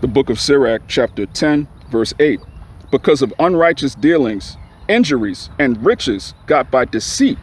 The book of Sirach, chapter 10, verse 8. Because of unrighteous dealings, injuries, and riches got by deceit,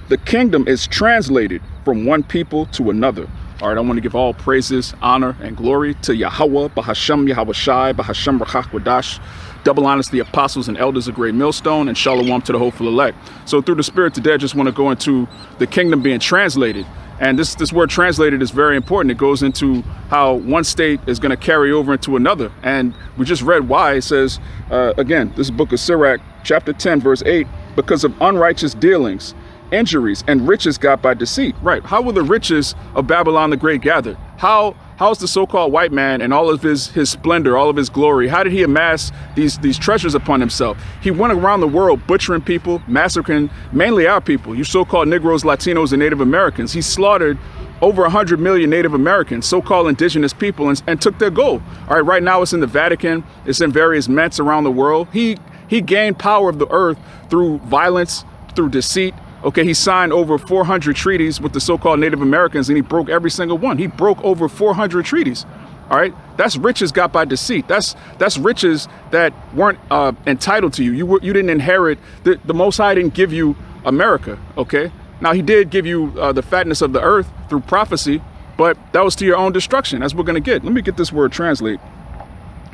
the kingdom is translated from one people to another. All right, I want to give all praises, honor, and glory to Yahawah, bahasham, YAHAWASHI, bahasham, Rachakwadash. Double honors to the apostles and elders of Great Millstone, and Shalawam to the hopeful elect. So through the Spirit today, I just want to go into the kingdom being translated. And this word translated is very important. It goes into how one state is going to carry over into another. And we just read why. It says, again, this book of Sirach, chapter 10, verse 8, because of unrighteous dealings, injuries, and riches got by deceit. Right. How were the riches of Babylon the Great gathered? How's the so-called white man and all of his splendor, all of his glory? How did he amass these treasures upon himself? He went around the world butchering people, massacring mainly our people, you so-called Negroes, Latinos, and Native Americans. He slaughtered over 100 million Native Americans, so-called indigenous people, and took their gold. All right, right now it's in the Vatican. It's in various mints around the world. He gained power of the earth through violence, through deceit. Okay, he signed over 400 treaties with the so-called Native Americans, and he broke every single one. He broke over 400 treaties. All right, that's riches got by deceit. That's riches that weren't entitled to you. You didn't inherit. The Most High didn't give you America. Okay, now he did give you the fatness of the earth through prophecy, but that was to your own destruction. That's what we're gonna get. Let me get this word translate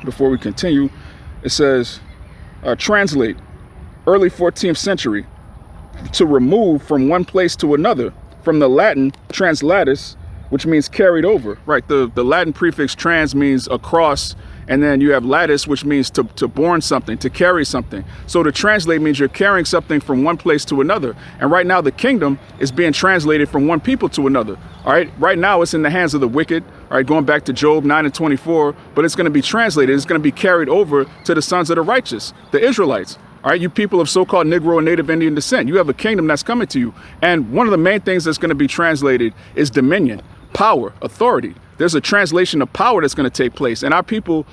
before we continue. It says translate, early 14th century. To remove from one place to another, from the Latin translatus, which means carried over. Right, the Latin prefix trans means across, and then you have latus, which means to borne something, to carry something. So to translate means you're carrying something from one place to another. And right now the kingdom is being translated from one people to another. All right, right now it's in the hands of the wicked. All right, going back to Job 9:24, but it's going to be translated. It's going to be carried over to the sons of the righteous, the Israelites. All right, you people of so-called Negro and Native Indian descent, you have a kingdom that's coming to you. And one of the main things that's going to be translated is dominion, power, authority. There's a translation of power that's going to take place. And our people,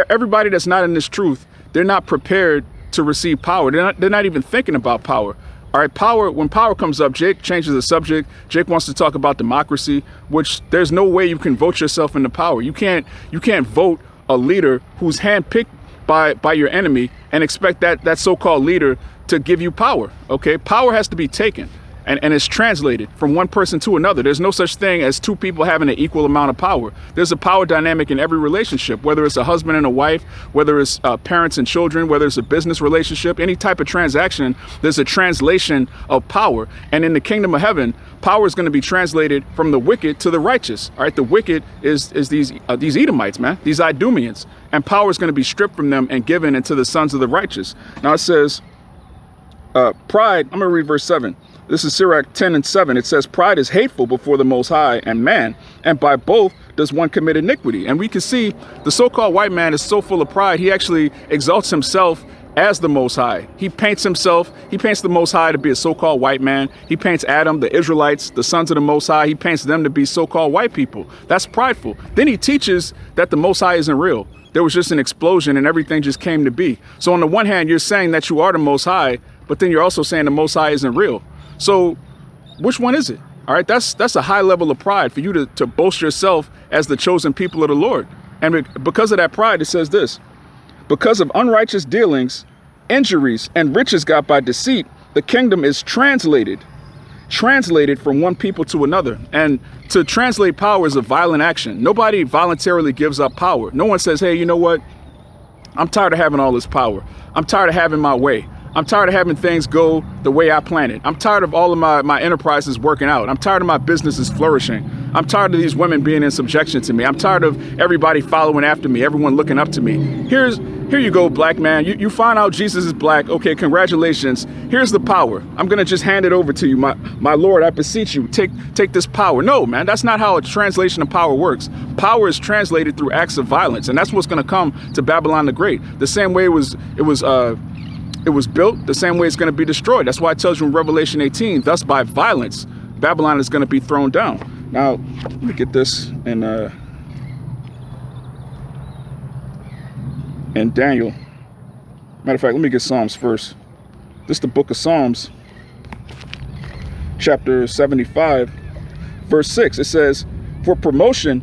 everybody that's not in this truth, they're not prepared to receive power. They're not even thinking about power. All right, power, when power comes up, Jake changes the subject. Jake wants to talk about democracy, which there's no way you can vote yourself into power. You can't vote a leader who's handpicked by your enemy and expect that so-called leader to give you power. Okay, power has to be taken and it's translated from one person to another. There's no such thing as two people having an equal amount of power. There's a power dynamic in every relationship, whether it's a husband and a wife, whether it's parents and children, whether it's a business relationship, any type of transaction, there's a translation of power. And in the kingdom of heaven, power is going to be translated from the wicked to the righteous. All right, the wicked is these Edomites, man, these Idumeans, and power is going to be stripped from them and given into the sons of the righteous. Now it says, pride, I'm going to read verse 7. This is Sirach 10:7. It says, pride is hateful before the Most High and man, and by both does one commit iniquity. And we can see the so-called white man is so full of pride, he actually exalts himself as the Most High. He paints the Most High to be a so-called white man. He paints Adam, the Israelites, the sons of the Most High. He paints them to be so-called white people. That's prideful. Then he teaches that the Most High isn't real. There was just an explosion and everything just came to be. So on the one hand, you're saying that you are the Most High, but then you're also saying the Most High isn't real. So which one is it? All right, that's a high level of pride for you to boast yourself as the chosen people of the Lord. And because of that pride, it says this: because of unrighteous dealings, injuries, and riches got by deceit, the kingdom is translated from one people to another. And to translate power is a violent action. Nobody voluntarily gives up power. No one says, hey, you know what? I'm tired of having all this power. I'm tired of having my way. I'm tired of having things go the way I planned it. I'm tired of all of my enterprises working out. I'm tired of my businesses flourishing. I'm tired of these women being in subjection to me. I'm tired of everybody following after me, everyone looking up to me. Here you go, black man. You find out Jesus is black. Okay, congratulations. Here's the power. I'm going to just hand it over to you. My Lord, I beseech you, take this power. No, man, that's not how a translation of power works. Power is translated through acts of violence, and that's what's going to come to Babylon the Great. The same way it was built, the same way it's going to be destroyed. That's why it tells you in Revelation 18, thus by violence, Babylon is going to be thrown down. Now, let me get this in Daniel. Matter of fact, let me get Psalms first. This is the book of Psalms, chapter 75, verse 6. It says, for promotion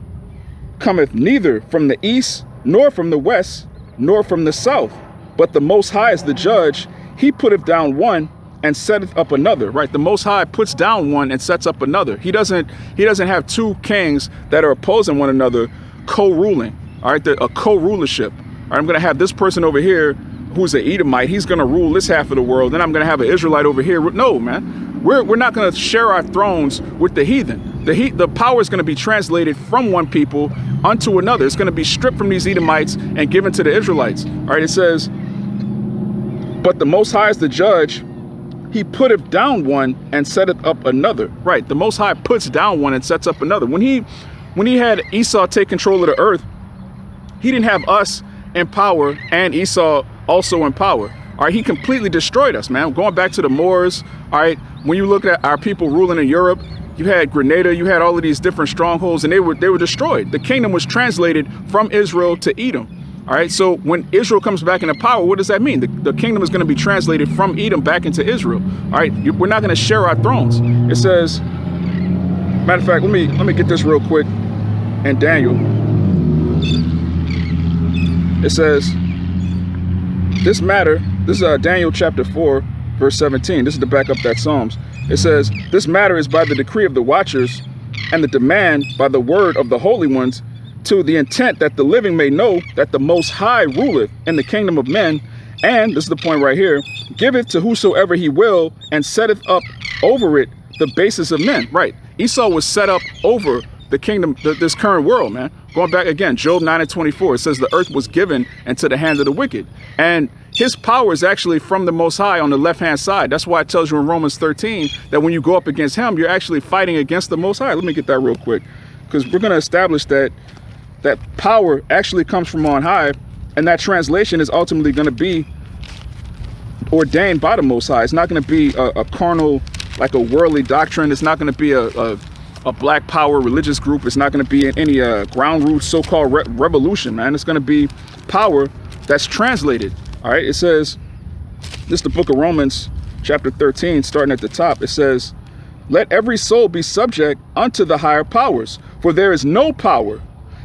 cometh neither from the east nor from the west, nor from the south. But the Most High is the judge. He putteth down one and setteth up another. Right? The Most High puts down one and sets up another. He doesn't have two kings that are opposing one another, co-ruling. All right, a co-rulership. All right, I'm going to have this person over here who's an Edomite. He's going to rule this half of the world. Then I'm going to have an Israelite over here. No, man. We're not going to share our thrones with the heathen. The power is going to be translated from one people unto another. It's going to be stripped from these Edomites and given to the Israelites. All right, it says, but the Most High is the judge. He putteth down one and setteth up another. Right, the Most High puts down one and sets up another. When he had Esau take control of the earth, he didn't have us in power and Esau also in power. All right, he completely destroyed us, man. Going back to the Moors, all right, when you look at our people ruling in Europe, you had Grenada, you had all of these different strongholds, and they were destroyed. The kingdom was translated from Israel to Edom. All right, so when Israel comes back into power, what does that mean? The kingdom is going to be translated from Edom back into Israel. All right, we're not going to share our thrones. It says, matter of fact, let me get this real quick. And Daniel, it says, this matter, this is Daniel chapter 4, verse 17. This is to back up that Psalms. It says, this matter is by the decree of the watchers and the demand by the word of the holy ones, to the intent that the living may know that the Most High ruleth in the kingdom of men. And this is the point right here, giveth to whosoever he will and setteth up over it the basis of men. Right. Esau was set up over the kingdom, this current world, man. Going back again, Job 9:24, it says the earth was given into the hand of the wicked. And his power is actually from the Most High on the left-hand side. That's why it tells you in Romans 13 that when you go up against him, you're actually fighting against the Most High. Let me get that real quick, because we're going to establish that power actually comes from on high, and that translation is ultimately going to be ordained by the Most High. It's not going to be a carnal, like a worldly doctrine. It's not going to be a black power religious group. It's not going to be any ground root so-called revolution, man. It's going to be power that's translated. All right, it says, this is the book of Romans, chapter 13, starting at the top. It says, let every soul be subject unto the higher powers, for there is no power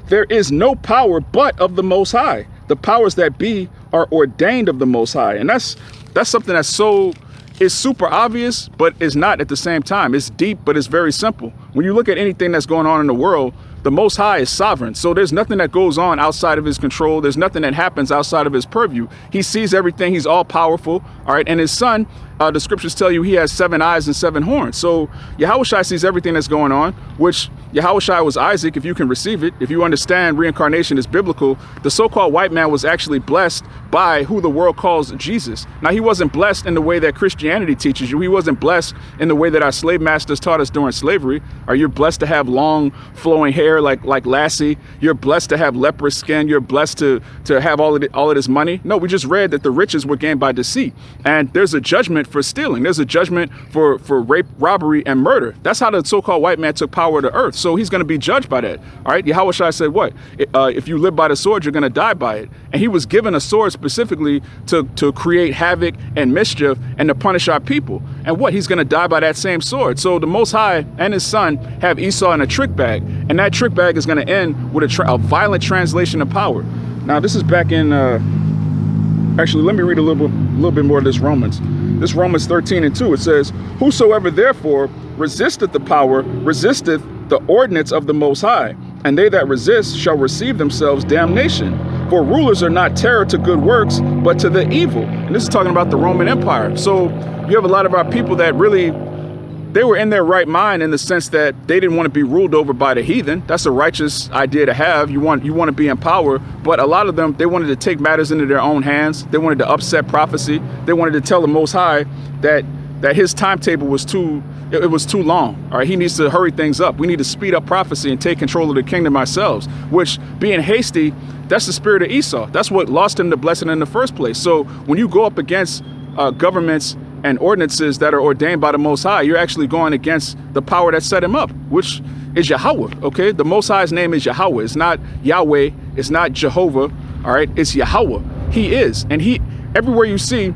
but of the Most High. The powers that be are ordained of the Most High. And that's something it's super obvious, but it's not at the same time. It's deep, but it's very simple. When you look at anything that's going on in the world, the Most High is sovereign. So there's nothing that goes on outside of his control. There's nothing that happens outside of his purview. He sees everything. He's all powerful. All right. And his son, the scriptures tell you he has 7 eyes and 7 horns. So YAHAWASHI sees everything that's going on, which YAHAWASHI was Isaac, if you can receive it. If you understand reincarnation is biblical, the so-called white man was actually blessed by who the world calls Jesus. Now, he wasn't blessed in the way that Christianity teaches you. He wasn't blessed in the way that our slave masters taught us during slavery. Are you blessed to have long flowing hair like Lassie? You're blessed to have leprous skin. You're blessed to have all of this money. No, we just read that the riches were gained by deceit. And there's a judgment for stealing. There's a judgment for rape, robbery, and murder. That's how the so-called white man took power of the earth. So he's going to be judged by that. All right. YAHAWASHI said what? If you live by the sword, you're going to die by it. And he was given a sword specifically to create havoc and mischief and to punish our people. And what? He's going to die by that same sword. So the Most High and his son have Esau in a trick bag. And that trick bag is going to end with a violent translation of power. Now, this is back in, actually, let me read a little bit more of this Romans. This Romans 13:2, it says, whosoever therefore resisteth the power, resisteth the ordinance of the Most High, and they that resist shall receive themselves damnation. For rulers are not terror to good works, but to the evil. And this is talking about the Roman Empire. So you have a lot of our people that really, they were in their right mind in the sense that they didn't want to be ruled over by the heathen. That's a righteous idea to have. You want to be in power. But a lot of them, they wanted to take matters into their own hands. They wanted to upset prophecy. They wanted to tell the Most High that his timetable was too long. All right, he needs to hurry things up. We need to speed up prophecy and take control of the kingdom ourselves, which being hasty, that's the spirit of Esau. That's what lost him the blessing in the first place. So when you go up against governments and ordinances that are ordained by the Most High, you're actually going against the power that set him up, which is Yahweh. Okay, the Most High's name is Yahweh. It's not Yahweh. It's not Jehovah. All right, it's Yahweh. He is, and everywhere you see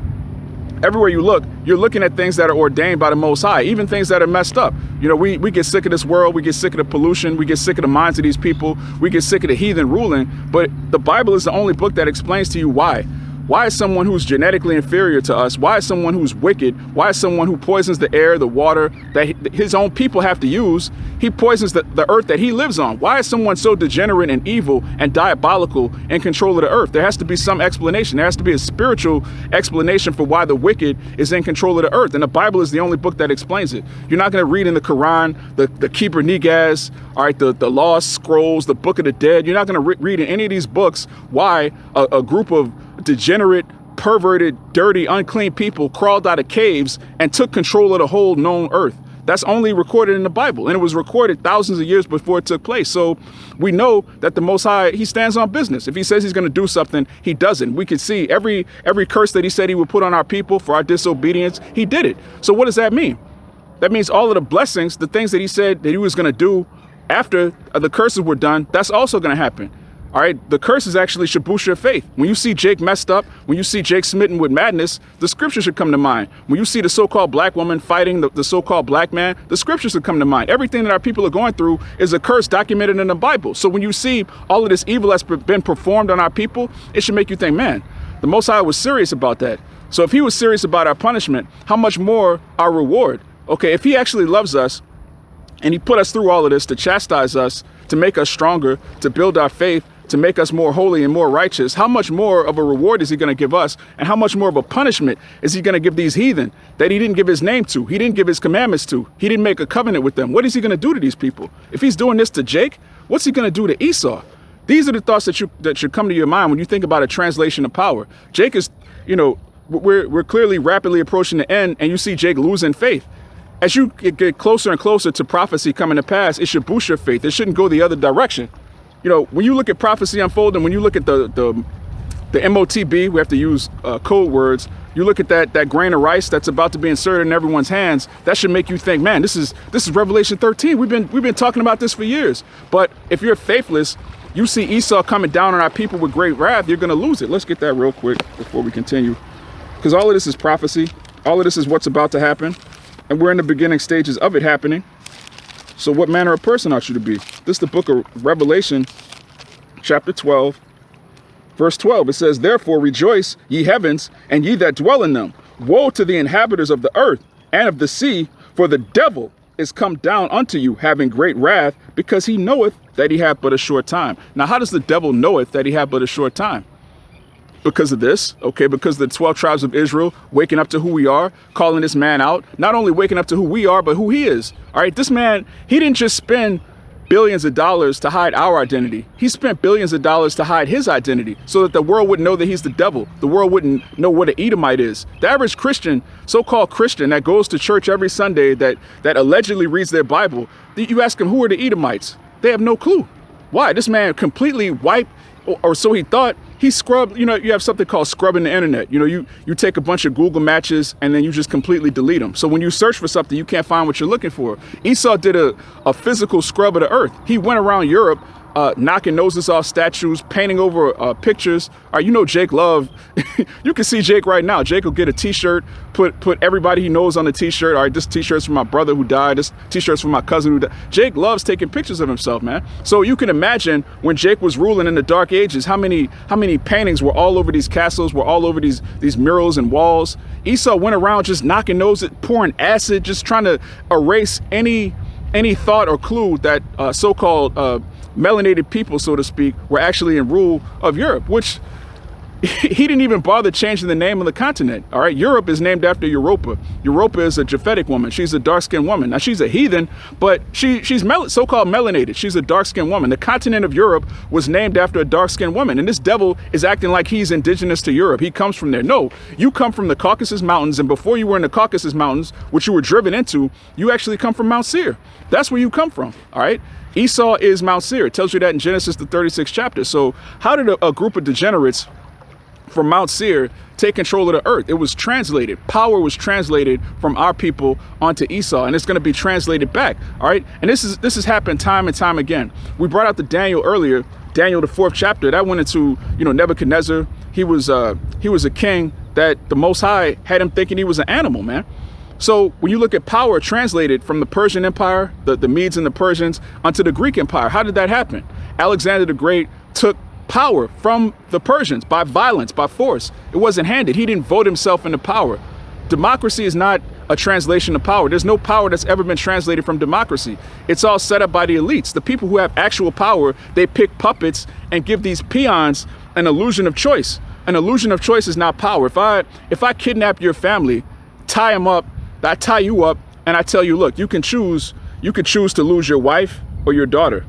everywhere you look, you're looking at things that are ordained by the Most High, even things that are messed up. You know, we get sick of this world, we get sick of the pollution, we get sick of the minds of these people, we get sick of the heathen ruling, but the Bible is the only book that explains to you why. Why is someone who's genetically inferior to us? Why is someone who's wicked? Why is someone who poisons the air, the water that his own people have to use? He poisons the earth that he lives on. Why is someone so degenerate and evil and diabolical in control of the earth? There has to be some explanation. There has to be a spiritual explanation for why the wicked is in control of the earth. And the Bible is the only book that explains it. You're not going to read in the Quran, the Kibr Nigaz, all right, the Lost Scrolls, the Book of the Dead. You're not going to read in any of these books why a group of degenerate, perverted, dirty, unclean people crawled out of caves and took control of the whole known earth. That's only recorded in the Bible, and it was recorded thousands of years before it took place. So we know that the Most High, he stands on business. If he says he's going to do something, he doesn't. We can see every curse that he said he would put on our people for our disobedience, he did it. So what does that mean? That means all of the blessings, the things that he said that he was going to do after the curses were done, that's also going to happen. All right, the curses actually should boost your faith. When you see Jake messed up, when you see Jake smitten with madness, the scripture should come to mind. When you see the so-called black woman fighting the so-called black man, the scripture should come to mind. Everything that our people are going through is a curse documented in the Bible. So when you see all of this evil that's been performed on our people, it should make you think, man, the Most High was serious about that. So if he was serious about our punishment, how much more our reward? Okay, if he actually loves us and he put us through all of this to chastise us, to make us stronger, to build our faith, to make us more holy and more righteous, how much more of a reward is he going to give us? And how much more of a punishment is he going to give these heathen that he didn't give his name to? He didn't give his commandments to. He didn't make a covenant with them. What is he going to do to these people? If he's doing this to Jake, what's he going to do to Esau? These are the thoughts that should come to your mind when you think about a translation of power. Jake is, you know, we're clearly rapidly approaching the end, and you see Jake losing faith. As you get closer and closer to prophecy coming to pass, it should boost your faith. It shouldn't go the other direction. You know, when you look at prophecy unfolding, when you look at the MOTB, we have to use code words. You look at that grain of rice that's about to be inserted in everyone's hands. That should make you think, man, this is Revelation 13. We've been talking about this for years. But if you're faithless, you see Esau coming down on our people with great wrath, you're going to lose it. Let's get that real quick before we continue, because all of this is prophecy. All of this is what's about to happen, and we're in the beginning stages of it happening. So what manner of person ought you to be? This is the book of Revelation, chapter 12, verse 12. It says, therefore rejoice, ye heavens, and ye that dwell in them. Woe to the inhabitants of the earth and of the sea, for the devil is come down unto you, having great wrath, because he knoweth that he hath but a short time. Now, how does the devil knoweth that he hath but a short time? Because of this, okay, because the 12 tribes of Israel waking up to who we are, calling this man out, not only waking up to who we are, but who he is. All right, this man, he didn't just spend billions of dollars to hide our identity. He spent billions of dollars to hide his identity so that the world wouldn't know that he's the devil. The world wouldn't know what an Edomite is. The average Christian, so-called Christian that goes to church every Sunday, that allegedly reads their Bible, you ask them, who are the Edomites? They have no clue. Why? This man completely wiped, or so he thought. He scrubbed, you know, you have something called scrubbing the internet. You know, you take a bunch of Google matches and then you just completely delete them. So when you search for something, you can't find what you're looking for. Esau did a physical scrub of the earth. He went around Europe, knocking noses off statues, painting over pictures. All right, you know Jake Love. You can see Jake right now. Jake will get a t-shirt, put everybody he knows on the t-shirt. All right, this t-shirt's for my brother who died. This t-shirt's for my cousin who died. Jake loves taking pictures of himself, man. So you can imagine when Jake was ruling in the Dark Ages, how many paintings were all over these castles, were all over these murals and walls. Esau went around just knocking noses, pouring acid, just trying to erase any thought or clue that so-called melanated people, so to speak, were actually in rule of Europe, which he didn't even bother changing the name of the continent. All right, Europe is named after Europa. Europa is a Japhetic woman. She's a dark-skinned woman. Now, she's a heathen, but she's so-called melanated. She's a dark-skinned woman. The continent of Europe was named after a dark-skinned woman, and this devil is acting like he's indigenous to Europe. He comes from there. No, you come from the Caucasus Mountains, and before you were in the Caucasus Mountains, which you were driven into, you actually come from Mount Seir. That's where you come from, all right? Esau is Mount Seir. It tells you that in Genesis, the 36th chapter. So how did a group of degenerates from Mount Seir take control of the earth? It was translated. Power was translated from our people onto Esau, and it's going to be translated back. All right. And this has happened time and time again. We brought out the Daniel earlier, Daniel, the 4th chapter. That went into, Nebuchadnezzar. He was a king that the Most High had him thinking he was an animal, man. So when you look at power translated from the Persian Empire, the Medes and the Persians, onto the Greek Empire, how did that happen? Alexander the Great took power from the Persians by violence, by force. It wasn't handed. He didn't vote himself into power. Democracy is not a translation of power. There's no power that's ever been translated from democracy. It's all set up by the elites. The people who have actual power, they pick puppets and give these peons an illusion of choice. An illusion of choice is not power. If I kidnap your family, tie them up, I tie you up, and I tell you, look, you can choose to lose your wife or your daughter.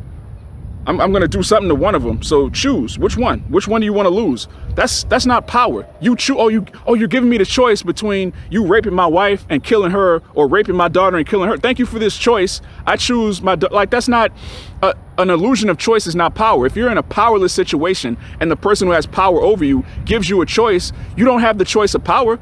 I'm going to do something to one of them. So choose which one. Which one do you want to lose? That's not power. You choose. You're giving me the choice between you raping my wife and killing her, or raping my daughter and killing her. Thank you for this choice. I choose like that's not an illusion of choice. Is not power. If you're in a powerless situation and the person who has power over you gives you a choice, you don't have the choice of power.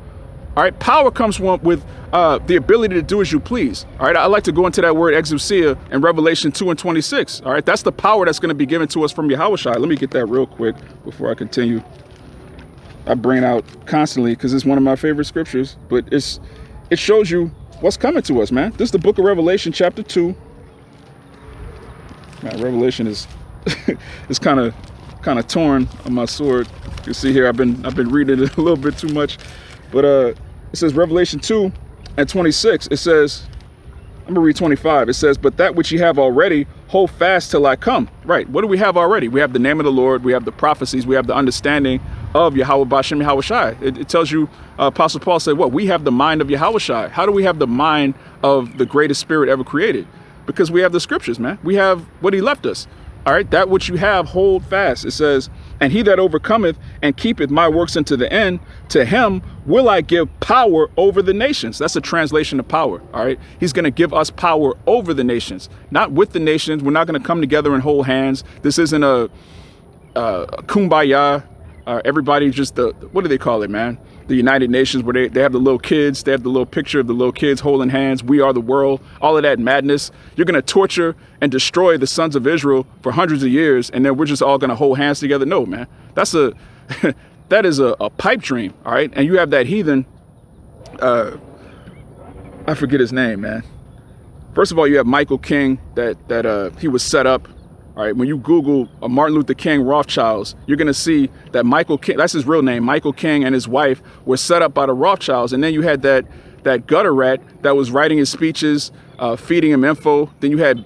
All right, power comes with the ability to do as you please. All right, I like to go into that word exousia in Revelation 2:26. All right, that's the power that's going to be given to us from YAHAWASHI. Let me get that real quick before I continue. I bring it out constantly because it's one of my favorite scriptures, but it shows you what's coming to us, man. This is the book of Revelation, chapter 2. Man, Revelation is it's kind of torn on my sword. You can see here I've been reading it a little bit too much, but it says Revelation 2:26. It says, I'm gonna read 25. It says, but that which ye have already, hold fast till I come. Right. What do we have already? We have the name of the Lord. We have the prophecies. We have the understanding of YAHAWAH, bahasham, YAHAWASHI. It tells you, Apostle Paul said, what? We have the mind of YAHAWASHI. How do we have the mind of the greatest spirit ever created? Because we have the scriptures, man. We have what he left us. All right. That which you have, hold fast. It says, and he that overcometh and keepeth my works unto the end, to him will I give power over the nations. That's a translation of power. All right. He's going to give us power over the nations, not with the nations. We're not going to come together and hold hands. This isn't a kumbaya. Everybody just what do they call it, man? The United Nations, where they have the little kids. They have the little picture of the little kids holding hands. We are the world. All of that madness. You're going to torture and destroy the sons of Israel for hundreds of years, and then we're just all going to hold hands together. No, man. That is a pipe dream. All right. And you have that heathen. I forget his name, man. First of all, you have Michael King that he was set up. All right, when you Google Martin Luther King Rothschilds, you're going to see that Michael King, that's his real name, Michael King, and his wife were set up by the Rothschilds. And then you had that gutter rat that was writing his speeches, feeding him info. Then you had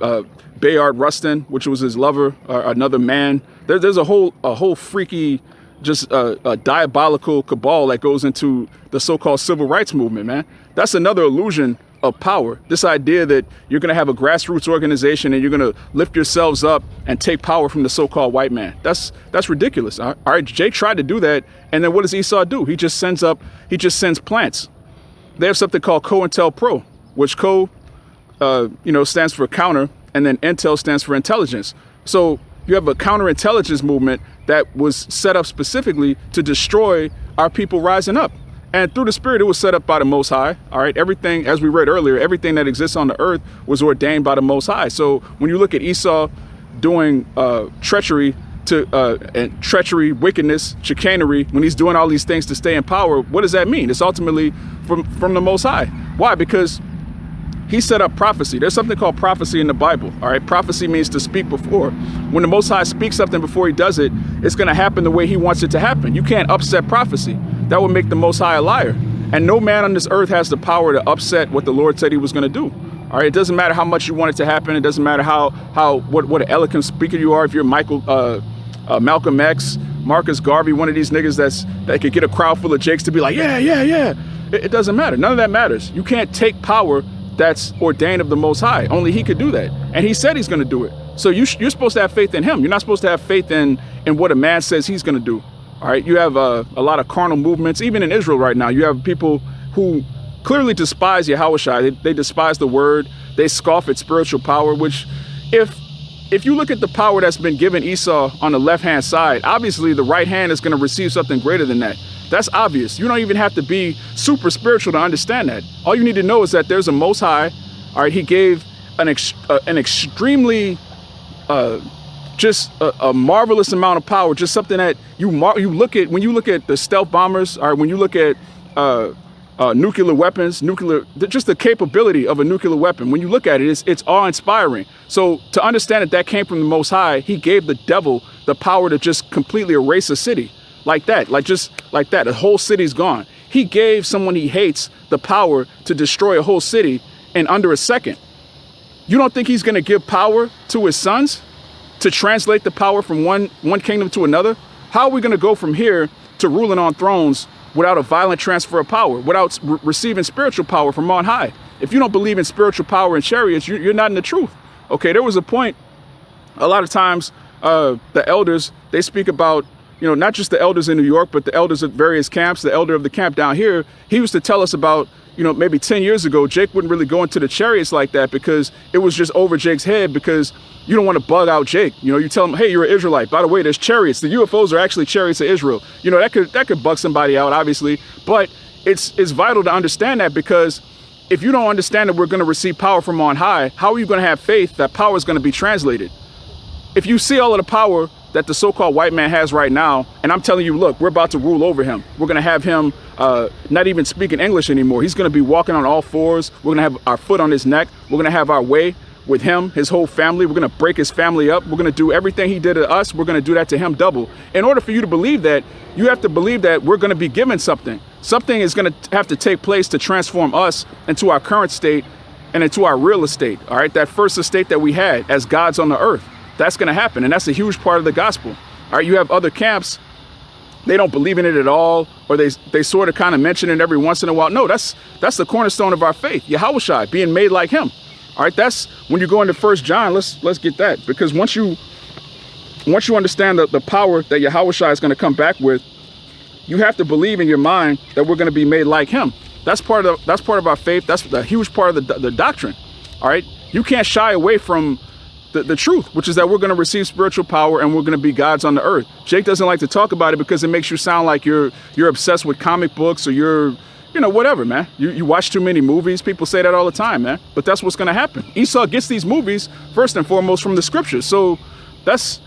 Bayard Rustin, which was his lover, another man. There's a whole freaky, just a diabolical cabal that goes into the so-called civil rights movement, man. That's another illusion of power. This idea that you're going to have a grassroots organization and you're going to lift yourselves up and take power from the so-called white man. That's ridiculous. All right, Jay tried to do that, and then what does Esau do? He just sends plants. They have something called COINTELPRO, which stands for counter, and then intel stands for intelligence. So you have a counterintelligence movement that was set up specifically to destroy our people rising up. And through the Spirit, it was set up by the Most High. All right. Everything, as we read earlier, everything that exists on the earth was ordained by the Most High. So when you look at Esau doing treachery, wickedness, chicanery, when he's doing all these things to stay in power, what does that mean? It's ultimately from the Most High. Why? Because he set up prophecy. There's something called prophecy in the Bible. All right. Prophecy means to speak before. When the Most High speaks something before he does it, it's going to happen the way he wants it to happen. You can't upset prophecy. That would make the Most High a liar. And no man on this earth has the power to upset what the Lord said he was going to do. All right. It doesn't matter how much you want it to happen. It doesn't matter what an eloquent speaker you are. If you're Malcolm X, Marcus Garvey, one of these niggas that could get a crowd full of jakes to be like, yeah. It doesn't matter. None of that matters. You can't take power that's ordained of the Most High. Only he could do that. And he said he's going to do it. So you're supposed to have faith in him. You're not supposed to have faith in what a man says he's going to do. All right. You have a lot of carnal movements. Even in Israel right now, you have people who clearly despise YAHAWASHI. They despise the word. They scoff at spiritual power, which if you look at the power that's been given Esau on the left-hand side, obviously the right hand is going to receive something greater than that. That's obvious. You don't even have to be super spiritual to understand that. All you need to know is that there's a Most High. All right. He gave an extremely just a marvelous amount of power, just something that you look at when you look at the stealth bombers, or when you look at nuclear weapons, just the capability of a nuclear weapon. When you look at it, it's awe-inspiring. So to understand that came from the Most High, he gave the devil the power to just completely erase a city like that, just like that. A whole city's gone. He gave someone he hates the power to destroy a whole city in under a second. You don't think he's going to give power to his sons to translate the power from one kingdom to another? How are we going to go from here to ruling on thrones without a violent transfer of power, without receiving spiritual power from on high? If you don't believe in spiritual power and chariots, you're not in the truth. Okay, there was a point, a lot of times, the elders, they speak about, not just the elders in New York, but the elders at various camps. The elder of the camp down here, he used to tell us about, maybe 10 years ago, Jake wouldn't really go into the chariots like that because it was just over Jake's head, because you don't want to bug out Jake. You tell him, hey, you're an Israelite. By the way, there's chariots. The UFOs are actually chariots of Israel. That could bug somebody out, obviously. But it's vital to understand that, because if you don't understand that we're going to receive power from on high, how are you going to have faith that power is going to be translated? If you see all of the power that the so-called white man has right now, and I'm telling you, look, we're about to rule over him. We're going to have him not even speaking English anymore. He's going to be walking on all fours. We're going to have our foot on his neck. We're going to have our way with him, his whole family. We're going to break his family up. We're going to do everything he did to us. We're going to do that to him double. In order for you to believe that, you have to believe that we're going to be given something. Something is going to have to take place to transform us into our current state and into our real estate. All right, that first estate that we had as gods on the earth. That's going to happen. And that's a huge part of the gospel. All right, you have other camps, they don't believe in it at all, or they sort of kind of mention it every once in a while. No, that's the cornerstone of our faith, YAHAWASHI, being made like him. All right, that's when you go into 1 John, let's get that. Because once you understand the power that YAHAWASHI is going to come back with, you have to believe in your mind that we're going to be made like him. That's part of our faith. That's a huge part of the doctrine. All right, you can't shy away from the truth, which is that we're going to receive spiritual power and we're going to be gods on the earth. Jake doesn't like to talk about it because it makes you sound like you're obsessed with comic books, or you're, whatever, man. You watch too many movies. People say that all the time, man. But that's what's going to happen. Esau gets these movies first and foremost from the scriptures. So that's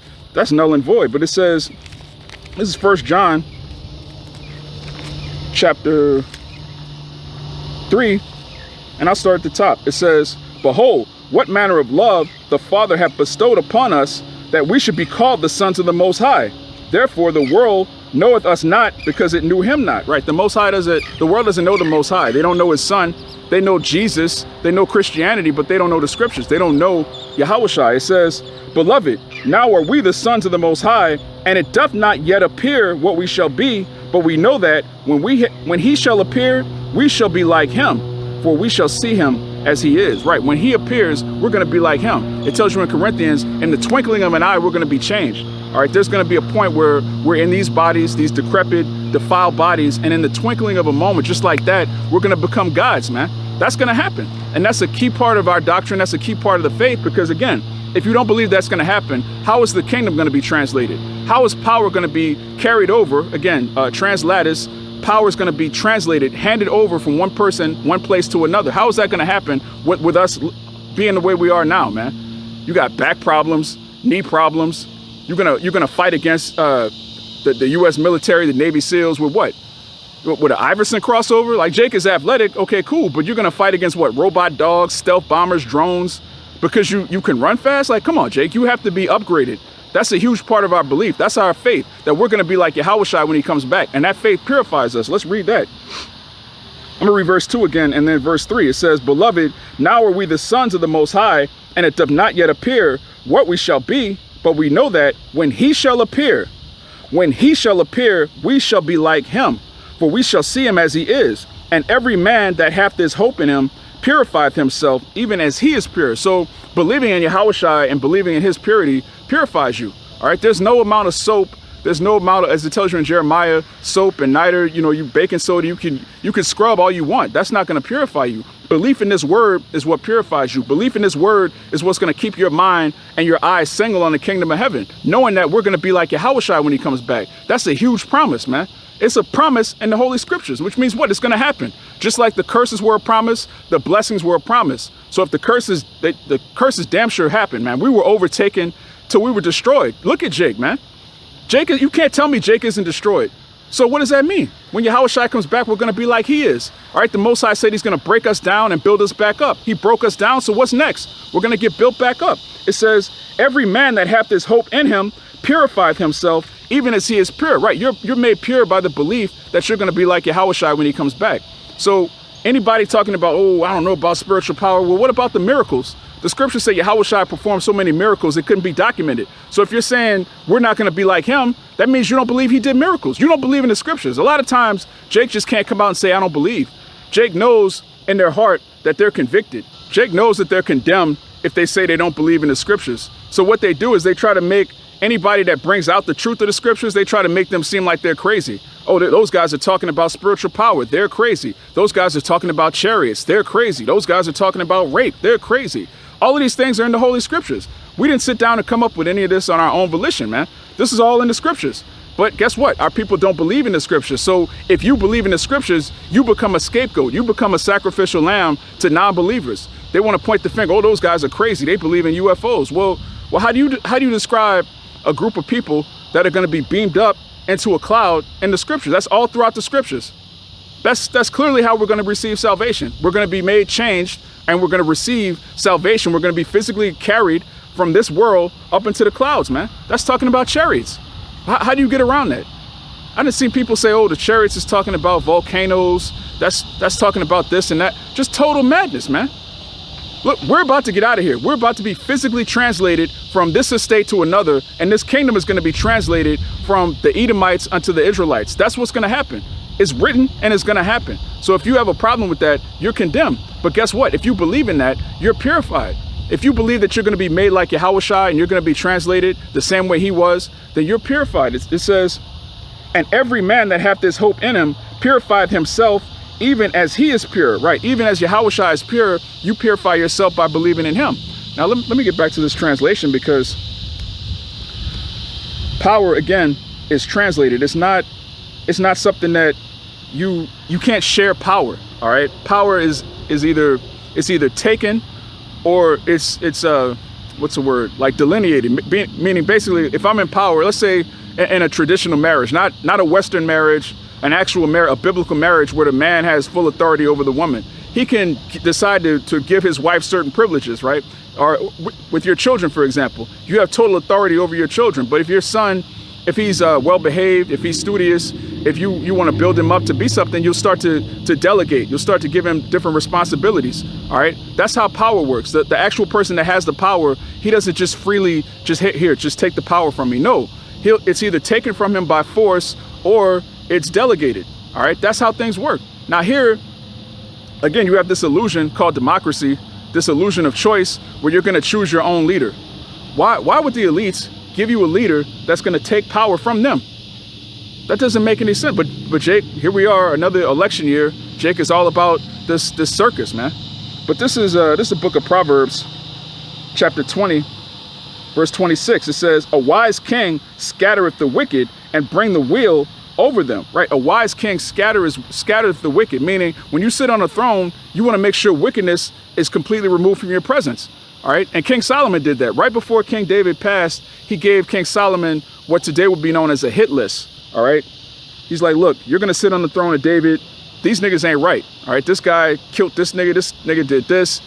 null and void. But it says, this is 1 John chapter 3, and I'll start at the top. It says, behold, what manner of love the Father hath bestowed upon us, that we should be called the sons of the Most High. Therefore the world knoweth us not, because it knew him not. Right? The world doesn't know the Most High. They don't know his son. They know Jesus. They know Christianity, but they don't know the scriptures. They don't know YAHAWASHI. It says, beloved, now are we the sons of the Most High, and it doth not yet appear what we shall be, but we know that when he shall appear, we shall be like him, for we shall see him as he is. Right? When he appears, we're going to be like him. It tells you in Corinthians, in the twinkling of an eye, we're going to be changed. All right, there's going to be a point where we're in these bodies, these decrepit, defiled bodies, and in the twinkling of a moment, just like that, we're going to become gods, man. That's going to happen. And that's a key part of our doctrine. That's a key part of the faith, because again, if you don't believe that's going to happen, how is the kingdom going to be translated? How is power going to be carried over? Again, translatus, power is going to be translated, handed over from one person, one place to another. How is that going to happen with us being the way we are now, man? You got back problems, knee problems. You're gonna fight against the U.S. military, the Navy SEALs with what? With an Iverson crossover? Like, Jake is athletic, okay, cool, but you're gonna fight against what? Robot dogs, stealth bombers, drones, because you can run fast? Like, come on, Jake, you have to be upgraded. That's a huge part of our belief. That's our faith, that we're gonna be like YAHAWASHI when he comes back, and that faith purifies us. Let's read that. I'm gonna read verse 2 again, and then verse 3. It says, beloved, now are we the sons of the Most High, and it doth not yet appear what we shall be, but we know that when he shall appear, we shall be like him, for we shall see him as he is. And every man that hath this hope in him purifieth himself, even as he is pure. So believing in YAHAWASHI and believing in his purity purifies you. All right, there's no amount of soap. There's no amount of, as it tells you in Jeremiah, soap and niter, you baking soda, you can scrub all you want. That's not going to purify you. Belief in this word is what purifies you. Belief in this word is what's going to keep your mind and your eyes single on the kingdom of heaven, knowing that we're going to be like YAHAWASHI when he comes back. That's a huge promise, man. It's a promise in the Holy Scriptures, which means what? It's going to happen. Just like the curses were a promise, the blessings were a promise. So if the curses damn sure happened, man. We were overtaken till we were destroyed. Look at Jake, man. Jake, you can't tell me Jake isn't destroyed. So what does that mean? When YAHAWASHI comes back, we're going to be like he is. All right, the Most High said he's going to break us down and build us back up. He broke us down, so what's next? We're going to get built back up. It says, every man that hath this hope in him purifieth himself, even as he is pure. Right, you're made pure by the belief that you're going to be like YAHAWASHI when he comes back. So anybody talking about, oh, I don't know about spiritual power. Well, what about the miracles? The scriptures say YAHAWASHI performed so many miracles, it couldn't be documented. So if you're saying we're not going to be like him, that means you don't believe he did miracles. You don't believe in the scriptures. A lot of times, Jake just can't come out and say, I don't believe. Jake knows in their heart that they're convicted. Jake knows that they're condemned if they say they don't believe in the scriptures. So what they do is they try to make anybody that brings out the truth of the scriptures, they try to make them seem like they're crazy. Oh, those guys are talking about spiritual power. They're crazy. Those guys are talking about chariots. They're crazy. Those guys are talking about rape. They're crazy. All of these things are in the Holy Scriptures. We didn't sit down and come up with any of this on our own volition, man. This is all in the Scriptures. But guess what? Our people don't believe in the Scriptures. So if you believe in the Scriptures, you become a scapegoat. You become a sacrificial lamb to non-believers. They want to point the finger. Oh, those guys are crazy. They believe in UFOs. Well, how do you describe a group of people that are going to be beamed up into a cloud in the Scriptures? That's all throughout the Scriptures. That's clearly how we're going to receive salvation. We're going to be made changed, and we're going to receive salvation. We're going to be physically carried from this world up into the clouds, man. That's talking about chariots. How do you get around that? I done seen people say, oh, the chariots is talking about volcanoes. That's talking about this and that. Just total madness, man. Look, we're about to get out of here. We're about to be physically translated from this estate to another, and this kingdom is going to be translated from the Edomites unto the Israelites. That's what's going to happen. It's written and it's going to happen. So if you have a problem with that, you're condemned. But guess what? If you believe in that, you're purified. If you believe that you're going to be made like YAHAWASHI and you're going to be translated the same way he was, then you're purified. It says, and every man that hath this hope in him purified himself, even as he is pure, right? Even as YAHAWASHI is pure, you purify yourself by believing in him. Now, let me get back to this translation, because power, again, is translated. It's not something that you can't share power. All right, power is either taken, or it's what's the word, like delineated, meaning basically if I'm in power, let's say in a traditional marriage, not a Western marriage, an actual marriage, a biblical marriage where the man has full authority over the woman, he can decide to give his wife certain privileges, right? Or with your children, for example, you have total authority over your children. But if your son, if he's well behaved, if he's studious, if you want to build him up to be something, you'll start to delegate. You'll start to give him different responsibilities. All right, that's how power works. The actual person that has the power, he doesn't just freely just hit here, just take the power from me. No, it's either taken from him by force or it's delegated. All right, that's how things work. Now here, again, you have this illusion called democracy, this illusion of choice where you're going to choose your own leader. Why would the elites give you a leader that's going to take power from them? That doesn't make any sense. But Jake, here we are, another election year. Jake is all about this circus, man. But this is the book of Proverbs, chapter 20, verse 26. It says, a wise king scattereth the wicked and bring the wheel over them, right? A wise king scattereth the wicked, meaning when you sit on a throne, you want to make sure wickedness is completely removed from your presence. All right, and King Solomon did that. Right before King David passed, he gave King Solomon what today would be known as a hit list. All right, he's like, look, you're gonna sit on the throne of David. These niggas ain't right. All right, this guy killed this nigga did this.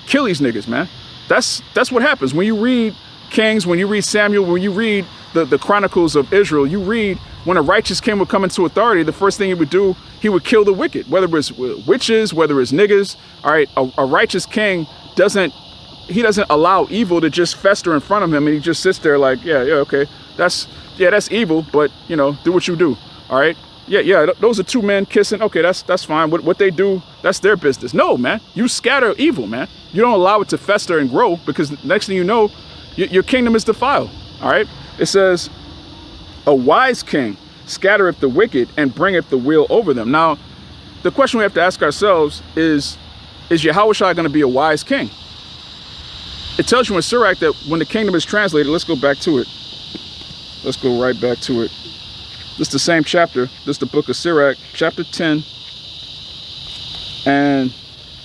Kill these niggas, man. That's what happens when you read Kings, when you read Samuel, when you read the Chronicles of Israel. You read when a righteous king would come into authority, the first thing he would do, he would kill the wicked, whether it's witches, whether it's niggas. All right, a righteous king doesn't allow evil to just fester in front of him, and he just sits there like, yeah, okay, that's evil, but do what you do. All right, yeah, those are two men kissing. Okay, that's fine. What they do, that's their business. No, man, you scatter evil, man. You don't allow it to fester and grow, because next thing you know, your kingdom is defiled. All right, it says, a wise king scattereth the wicked and bringeth the wheel over them. Now, the question we have to ask ourselves is YAHAWASHI going to be a wise king? It tells you in Sirach that when the kingdom is translated, let's go back to it. Let's go right back to it. This is the same chapter. This is the book of Sirach, chapter 10. And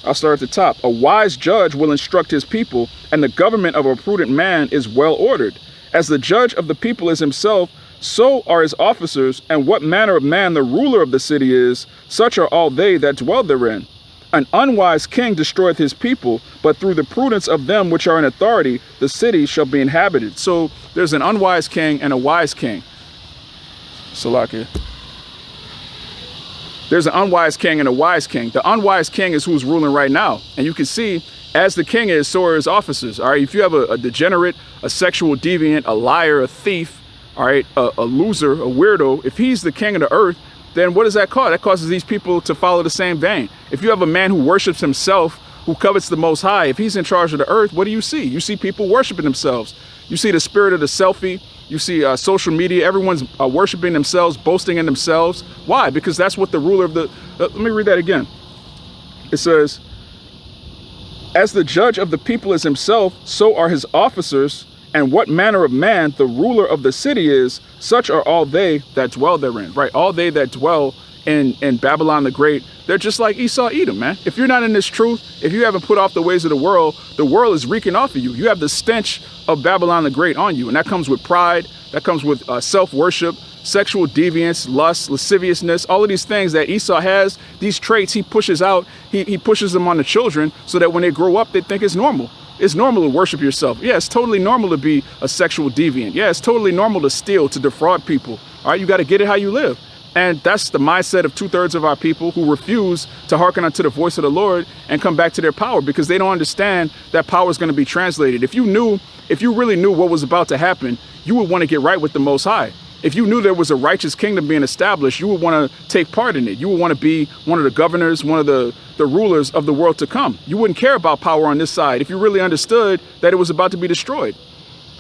I'll start at the top. A wise judge will instruct his people, and the government of a prudent man is well ordered. As the judge of the people is himself, so are his officers, and what manner of man the ruler of the city is, such are all they that dwell therein. An unwise king destroyeth his people, but through the prudence of them which are in authority, the city shall be inhabited. So there's an unwise king and a wise king. Salakia. There's an unwise king and a wise king. The unwise king is who's ruling right now. And you can see, as the king is, so are his officers. All right, if you have a degenerate, a sexual deviant, a liar, a thief, all right, a loser, a weirdo, if he's the king of the earth, then what does that cause? That causes these people to follow the same vein. If you have a man who worships himself, who covets the Most High, if he's in charge of the earth, what do you see? You see people worshiping themselves. You see the spirit of the selfie. You see social media. Everyone's worshiping themselves, boasting in themselves. Why? Because that's what the ruler of the... let me read that again. It says, as the judge of the people is himself, so are his officers, and what manner of man the ruler of the city is, such are all they that dwell therein, right? All they that dwell in Babylon the Great, they're just like Esau, Edom, man. If you're not in this truth, if you haven't put off the ways of the world is reeking off of you. You have the stench of Babylon the Great on you, and that comes with pride, that comes with self-worship, sexual deviance, lust, lasciviousness, all of these things that Esau has, these traits he pushes out, he pushes them on the children so that when they grow up, they think it's normal. It's normal to worship yourself. Yeah, it's totally normal to be a sexual deviant. Yeah, it's totally normal to steal, to defraud people. All right, you got to get it how you live. And that's the mindset of 2/3 of our people who refuse to hearken unto the voice of the Lord and come back to their power because they don't understand that power is going to be translated. If you really knew what was about to happen, you would want to get right with the Most High. If you knew there was a righteous kingdom being established, you would want to take part in it. You would want to be one of the governors, one of the rulers of the world to come. You wouldn't care about power on this side if you really understood that it was about to be destroyed.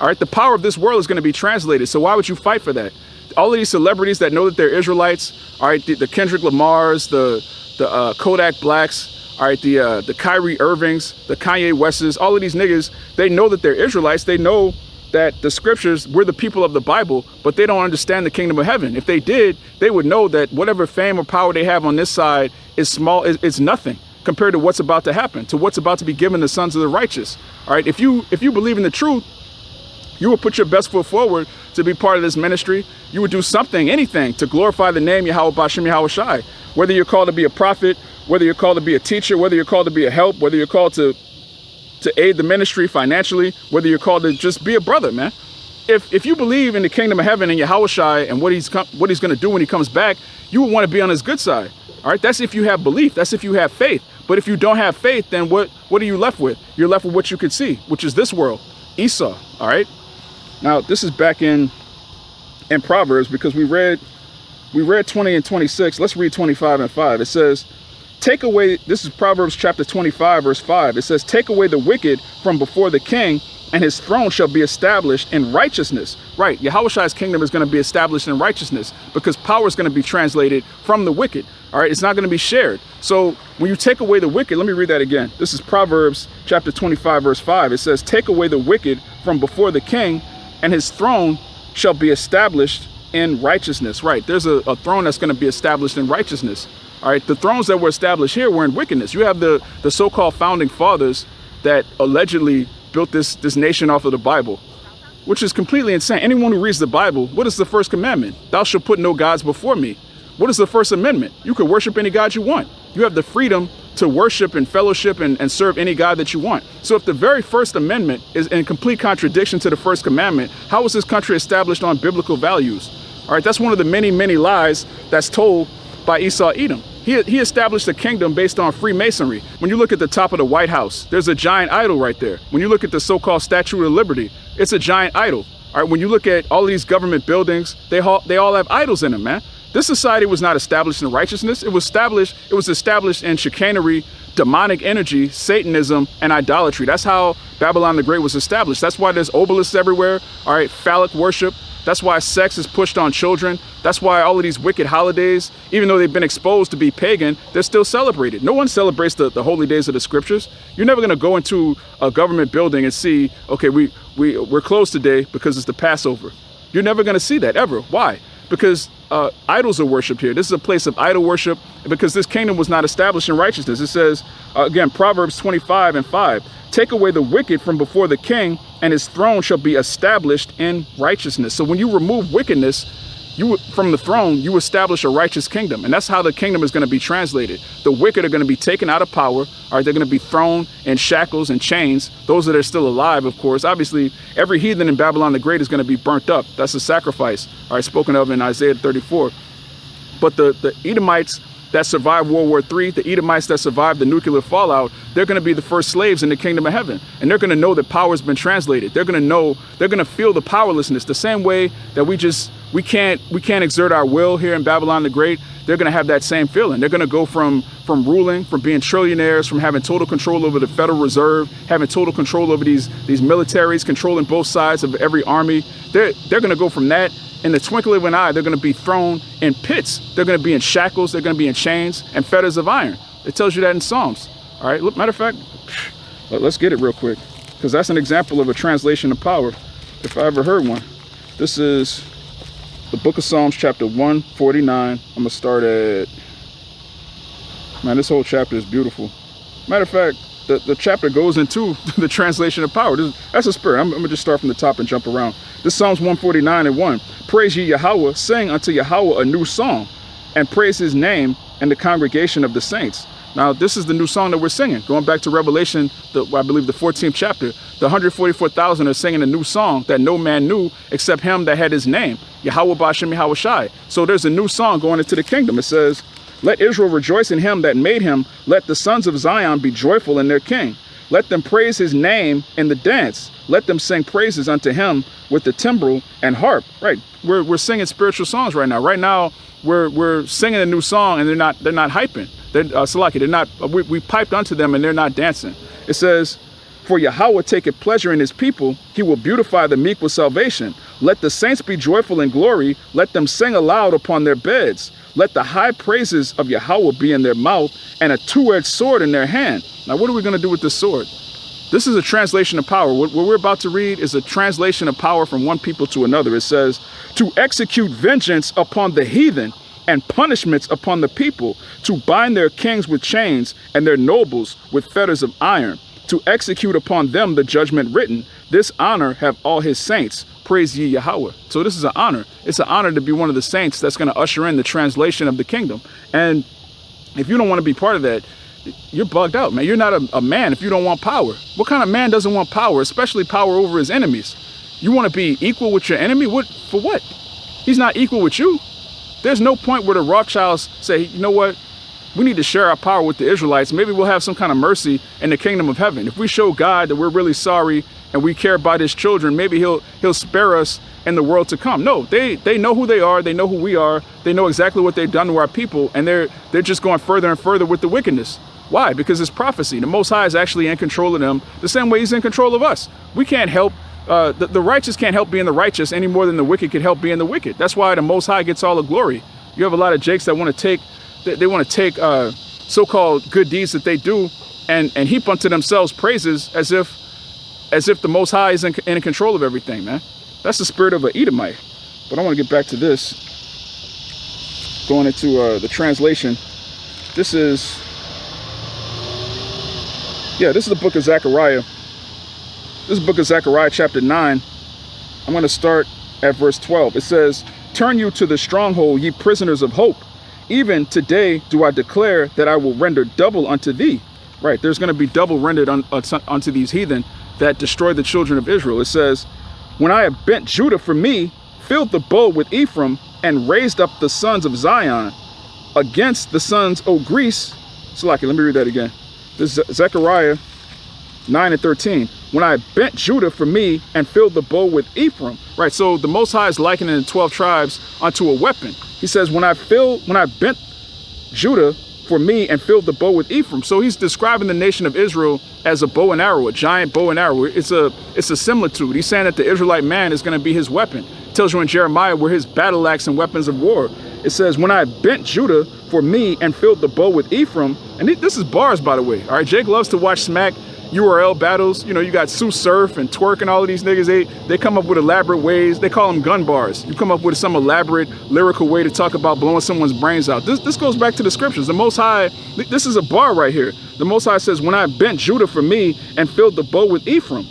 All right, the power of this world is going to be translated. So why would you fight for that? All of these celebrities that know that they're Israelites, all right, the Kendrick Lamars, the Kodak Blacks, all right, the Kyrie Irvings, the Kanye Wests, all of these niggas, they know that they're Israelites. They know that the scriptures, we're the people of the Bible, but they don't understand the kingdom of heaven. If they did, they would know that whatever fame or power they have on this side is small, it's nothing compared to what's about to happen, to what's about to be given the sons of the righteous. All right, if you believe in the truth, you would put your best foot forward to be part of this ministry. You would do something, anything, to glorify the name YAHAWAH, bahasham, YAHAWASHI. Whether you're called to be a prophet, whether you're called to be a teacher, whether you're called to be a help, whether you're called to aid the ministry financially, whether you're called to just be a brother, man. If you believe in the kingdom of heaven and YAHAWASHI and what he's going to do when he comes back, you would want to be on his good side. All right, that's if you have belief, that's if you have faith. But if you don't have faith, then what are you left with? You're left with what you could see, which is this world, Esau. All right. Now this is back in Proverbs because we read 20 and 26. Let's read 25 and 5. It says, take away, this is Proverbs chapter 25, verse 5. It says, take away the wicked from before the king, and his throne shall be established in righteousness. Right, YAHAWASHI's kingdom is going to be established in righteousness because power is going to be translated from the wicked. All right, it's not going to be shared. So when you take away the wicked, let me read that again. This is Proverbs chapter 25, verse 5. It says, take away the wicked from before the king, and his throne shall be established in righteousness. Right, there's a throne that's going to be established in righteousness. All right, the thrones that were established here were in wickedness. You have the so-called founding fathers that allegedly built this nation off of the Bible, which is completely insane. Anyone who reads the Bible, what is the first commandment? Thou shalt put no gods before me. What is the first amendment? You can worship any God you want. You have the freedom to worship and fellowship and serve any God that you want. So if the very first amendment is in complete contradiction to the first commandment, how was this country established on biblical values? All right, that's one of the many, many lies that's told by Esau, Edom. He established a kingdom based on Freemasonry. When you look at the top of the White House, there's a giant idol right there. When you look at the so-called Statue of Liberty, it's a giant idol. All right, when you look at all of these government buildings, they all have idols in them, man. This society was not established in righteousness. It was established in chicanery, demonic energy, Satanism, and idolatry. That's how Babylon the Great was established. That's why there's obelisks everywhere. All right, phallic worship. That's why sex is pushed on children. That's why all of these wicked holidays, even though they've been exposed to be pagan, they're still celebrated. No one celebrates the holy days of the scriptures. You're never going to go into a government building and see, okay, we're closed today because it's the Passover. You're never going to see that ever. Why? Because idols are worshipped here. This is a place of idol worship because this kingdom was not established in righteousness. It says, again, Proverbs 25 and 5, take away the wicked from before the king, and his throne shall be established in righteousness. So when you remove wickedness from the throne, you establish a righteous kingdom. And that's how the kingdom is going to be translated. The wicked are going to be taken out of power. All right, they're going to be thrown in shackles and chains. Those that are still alive, of course. Obviously, every heathen in Babylon the Great is going to be burnt up. That's a sacrifice, all right, spoken of in Isaiah 34. But the Edomites that survived World War III, the Edomites that survived the nuclear fallout, they're going to be the first slaves in the kingdom of heaven. And they're going to know that power has been translated. They're going to know, they're going to feel the powerlessness the same way that we can't exert our will here in Babylon the Great. They're going to have that same feeling. They're going to go from ruling, from being trillionaires, from having total control over the Federal Reserve, having total control over these militaries, controlling both sides of every army. They're going to go from that. In the twinkling of an eye, they're going to be thrown in pits. They're going to be in shackles. They're going to be in chains and fetters of iron. It tells you that in Psalms. All right. Look, matter of fact, let's get it real quick, because that's an example of a translation of power, if I ever heard one. This is the book of Psalms, chapter 149. I'm going to start at, man, this whole chapter is beautiful. Matter of fact, the chapter goes into the translation of power. That's a spirit. I'm going to just start from the top and jump around. This Psalms 149:1. Praise ye Yahweh, sing unto Yahweh a new song, and praise his name and the congregation of the saints. Now, this is the new song that we're singing. Going back to Revelation, I believe the 14th chapter, the 144,000 are singing a new song that no man knew except him that had his name, YAHAWAH, bahasham, YAHAWASHI. So there's a new song going into the kingdom. It says, let Israel rejoice in him that made him. Let the sons of Zion be joyful in their king. Let them praise his name in the dance. Let them sing praises unto him with the timbrel and harp. Right. We're singing spiritual songs right now. Right now, we're singing a new song, and they're not hyping. They're Salaki. They're not. We piped unto them, and they're not dancing. It says, for Yahweh taketh pleasure in his people. He will beautify the meek with salvation. Let the saints be joyful in glory. Let them sing aloud upon their beds. Let the high praises of Yahweh be in their mouth, and a two-edged sword in their hand. Now, what are we going to do with this sword? This is a translation of power. What we're about to read is a translation of power from one people to another. It says, to execute vengeance upon the heathen and punishments upon the people, to bind their kings with chains and their nobles with fetters of iron, to execute upon them the judgment written. This honor have all his saints. Praise ye Yahweh. So this is an honor. It's an honor to be one of the saints that's going to usher in the translation of the kingdom. And if you don't want to be part of that, you're bugged out, man. You're not a man if you don't want power. What kind of man doesn't want power, especially power over his enemies? You want to be equal with your enemy? For what? He's not equal with you. There's no point where the Rothschilds say, you know what? We need to share our power with the Israelites. Maybe we'll have some kind of mercy in the kingdom of heaven. If we show God that we're really sorry and we care about his children, maybe he'll spare us in the world to come. No, they know who they are. They know who we are. They know exactly what they've done to our people. And they're just going further and further with the wickedness. Why? Because it's prophecy. The Most High is actually in control of them the same way he's in control of us. We can't help, the righteous can't help being the righteous any more than the wicked can help being the wicked. That's why the Most High gets all the glory. You have a lot of jakes that want to take, so-called good deeds that they do and heap unto themselves praises as if the Most High is in control of everything, man. That's the spirit of an Edomite. But I want to get back to this. Going into the translation. This is the book of Zechariah. This is the book of Zechariah, chapter 9. I'm going to start at verse 12. It says, turn you to the stronghold, ye prisoners of hope. Even today do I declare that I will render double unto thee. Right, there's going to be double rendered unto these heathen that destroy the children of Israel. It says, when I have bent Judah for me, filled the bow with Ephraim, and raised up the sons of Zion against the sons of Greece. Salaki, let me read that again. This is Zechariah 9:13. When I bent Judah for me and filled the bow with Ephraim. Right, so the Most High is likening the 12 tribes unto a weapon. He says, when I bent Judah for me and filled the bow with Ephraim. So he's describing the nation of Israel as a bow and arrow, a giant bow and arrow. It's a similitude. He's saying that the Israelite man is going to be his weapon. It tells you in Jeremiah we're his battle axe and weapons of war. It says, when I bent Judah for me and filled the bow with Ephraim. And this is bars, by the way. All right, Jake loves to watch Smack URL battles. You know, you got Sue Surf and Twerk and all of these niggas. They come up with elaborate ways. They call them gun bars. You come up with some elaborate lyrical way to talk about blowing someone's brains out. This goes back to the scriptures. The Most High, this is a bar right here. The Most High says, when I bent Judah for me and filled the bow with Ephraim.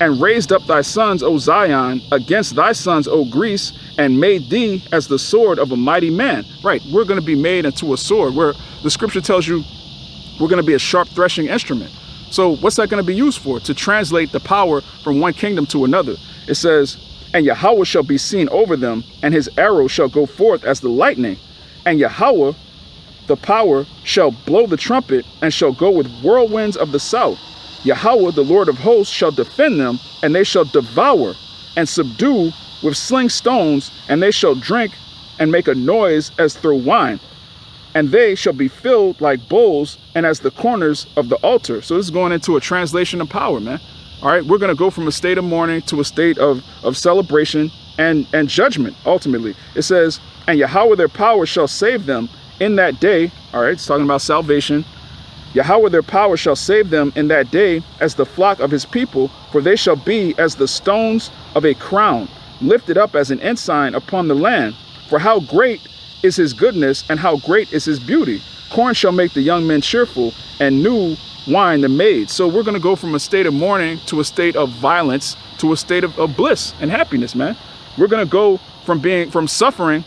and raised up thy sons, O Zion, against thy sons, O Greece, and made thee as the sword of a mighty man. Right, we're going to be made into a sword, where the scripture tells you we're going to be a sharp threshing instrument. So what's that going to be used for? To translate the power from one kingdom to another. It says, and Yahawah shall be seen over them, and his arrow shall go forth as the lightning. And Yahawah, the power, shall blow the trumpet, and shall go with whirlwinds of the south. Yahawah, the Lord of hosts, shall defend them, and they shall devour and subdue with sling stones, and they shall drink and make a noise as through wine. And they shall be filled like bowls and as the corners of the altar. So this is going into a translation of power, man. All right, we're going to go from a state of mourning to a state of celebration and judgment, ultimately. It says, and Yahawah, their power, shall save them in that day. All right, it's talking about salvation. Yahawah, their power, shall save them in that day as the flock of his people, for they shall be as the stones of a crown, lifted up as an ensign upon the land. For how great is his goodness, and how great is his beauty. Corn shall make the young men cheerful, and new wine the maids. So we're going to go from a state of mourning to a state of violence to a state of bliss and happiness, man. We're going to go from suffering,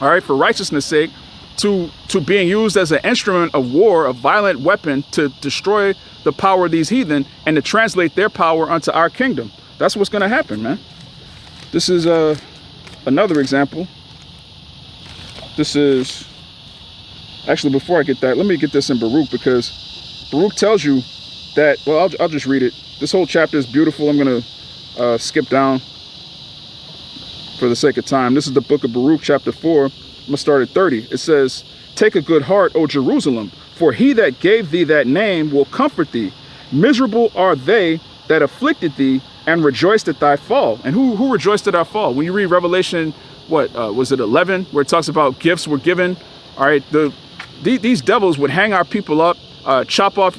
all right, for righteousness' sake, to being used as an instrument of war, a violent weapon to destroy the power of these heathen and to translate their power unto our kingdom. That's what's going to happen, man. This is another example. This is, actually, before I get that, let me get this in Baruch, because Baruch tells you that, well, I'll just read it. This whole chapter is beautiful. I'm going to skip down for the sake of time. This is the book of Baruch, chapter 4. I'm going to start at 30. It says, take a good heart, O Jerusalem, for he that gave thee that name will comfort thee. Miserable are they that afflicted thee and rejoiced at thy fall. And who rejoiced at our fall? When you read Revelation, what was it 11, where it talks about gifts were given? All right, these devils would hang our people up, chop off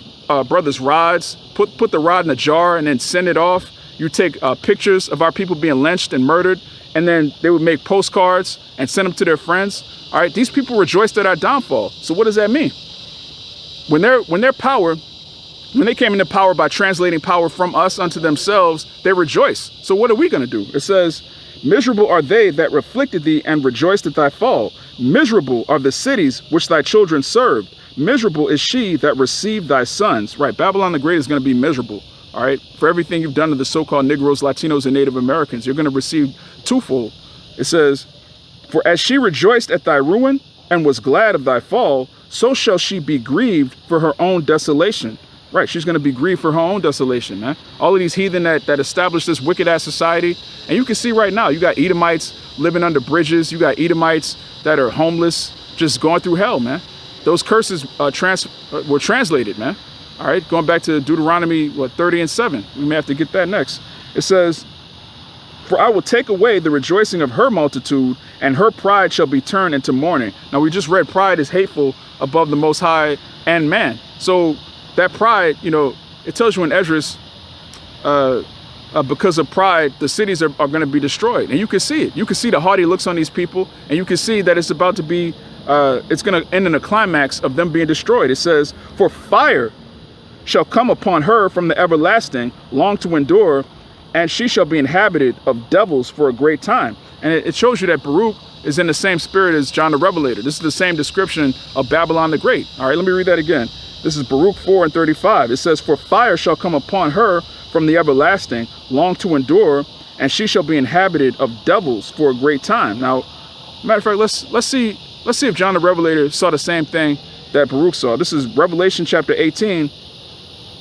brothers' rods, put the rod in a jar and then send it off. You take pictures of our people being lynched and murdered, and then they would make postcards and send them to their friends. All right, these people rejoiced at our downfall. So what does that mean? When they came into power by translating power from us unto themselves, they rejoice. So what are we going to do? It says, miserable are they that afflicted thee and rejoiced at thy fall. Miserable are the cities which thy children served. Miserable is she that received thy sons. Right, Babylon the Great is going to be miserable. All right, for everything you've done to the so-called Negroes, Latinos, and Native Americans, you're going to receive twofold. It says, for as she rejoiced at thy ruin and was glad of thy fall, so shall she be grieved for her own desolation. Right, she's going to be grieved for her own desolation, man. All of these heathen that established this wicked-ass society. And you can see right now, you got Edomites living under bridges. You got Edomites that are homeless, just going through hell, man. Those curses were translated, man. All right, going back to Deuteronomy, 30 and 7. We may have to get that next. It says, for I will take away the rejoicing of her multitude, and her pride shall be turned into mourning. Now, we just read pride is hateful above the Most High and man. So that pride, it tells you in Esdras, because of pride, the cities are going to be destroyed. And you can see it. You can see the haughty looks on these people, and you can see that it's about to be, it's going to end in a climax of them being destroyed. It says, for fire shall come upon her from the everlasting, long to endure, and she shall be inhabited of devils for a great time. And it shows you that Baruch is in the same spirit as John the Revelator. This is the same description of Babylon the Great. All right, let me read that again. This is Baruch 4 and 35. It says, for fire shall come upon her from the everlasting, long to endure, and she shall be inhabited of devils for a great time. Now, matter of fact, let's see if John the Revelator saw the same thing that Baruch saw. This is Revelation chapter 18,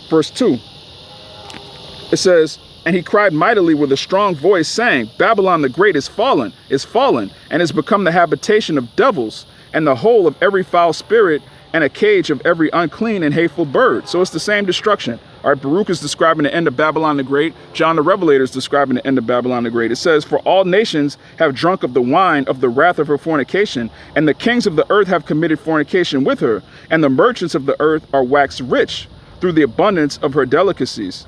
verse 2. It says, and he cried mightily with a strong voice, saying, Babylon the Great is fallen, and is become the habitation of devils, and the hole of every foul spirit, and a cage of every unclean and hateful bird. So it's the same destruction. All right, Baruch is describing the end of Babylon the Great. John the Revelator is describing the end of Babylon the Great. It says, for all nations have drunk of the wine of the wrath of her fornication, and the kings of the earth have committed fornication with her, and the merchants of the earth are waxed rich through the abundance of her delicacies.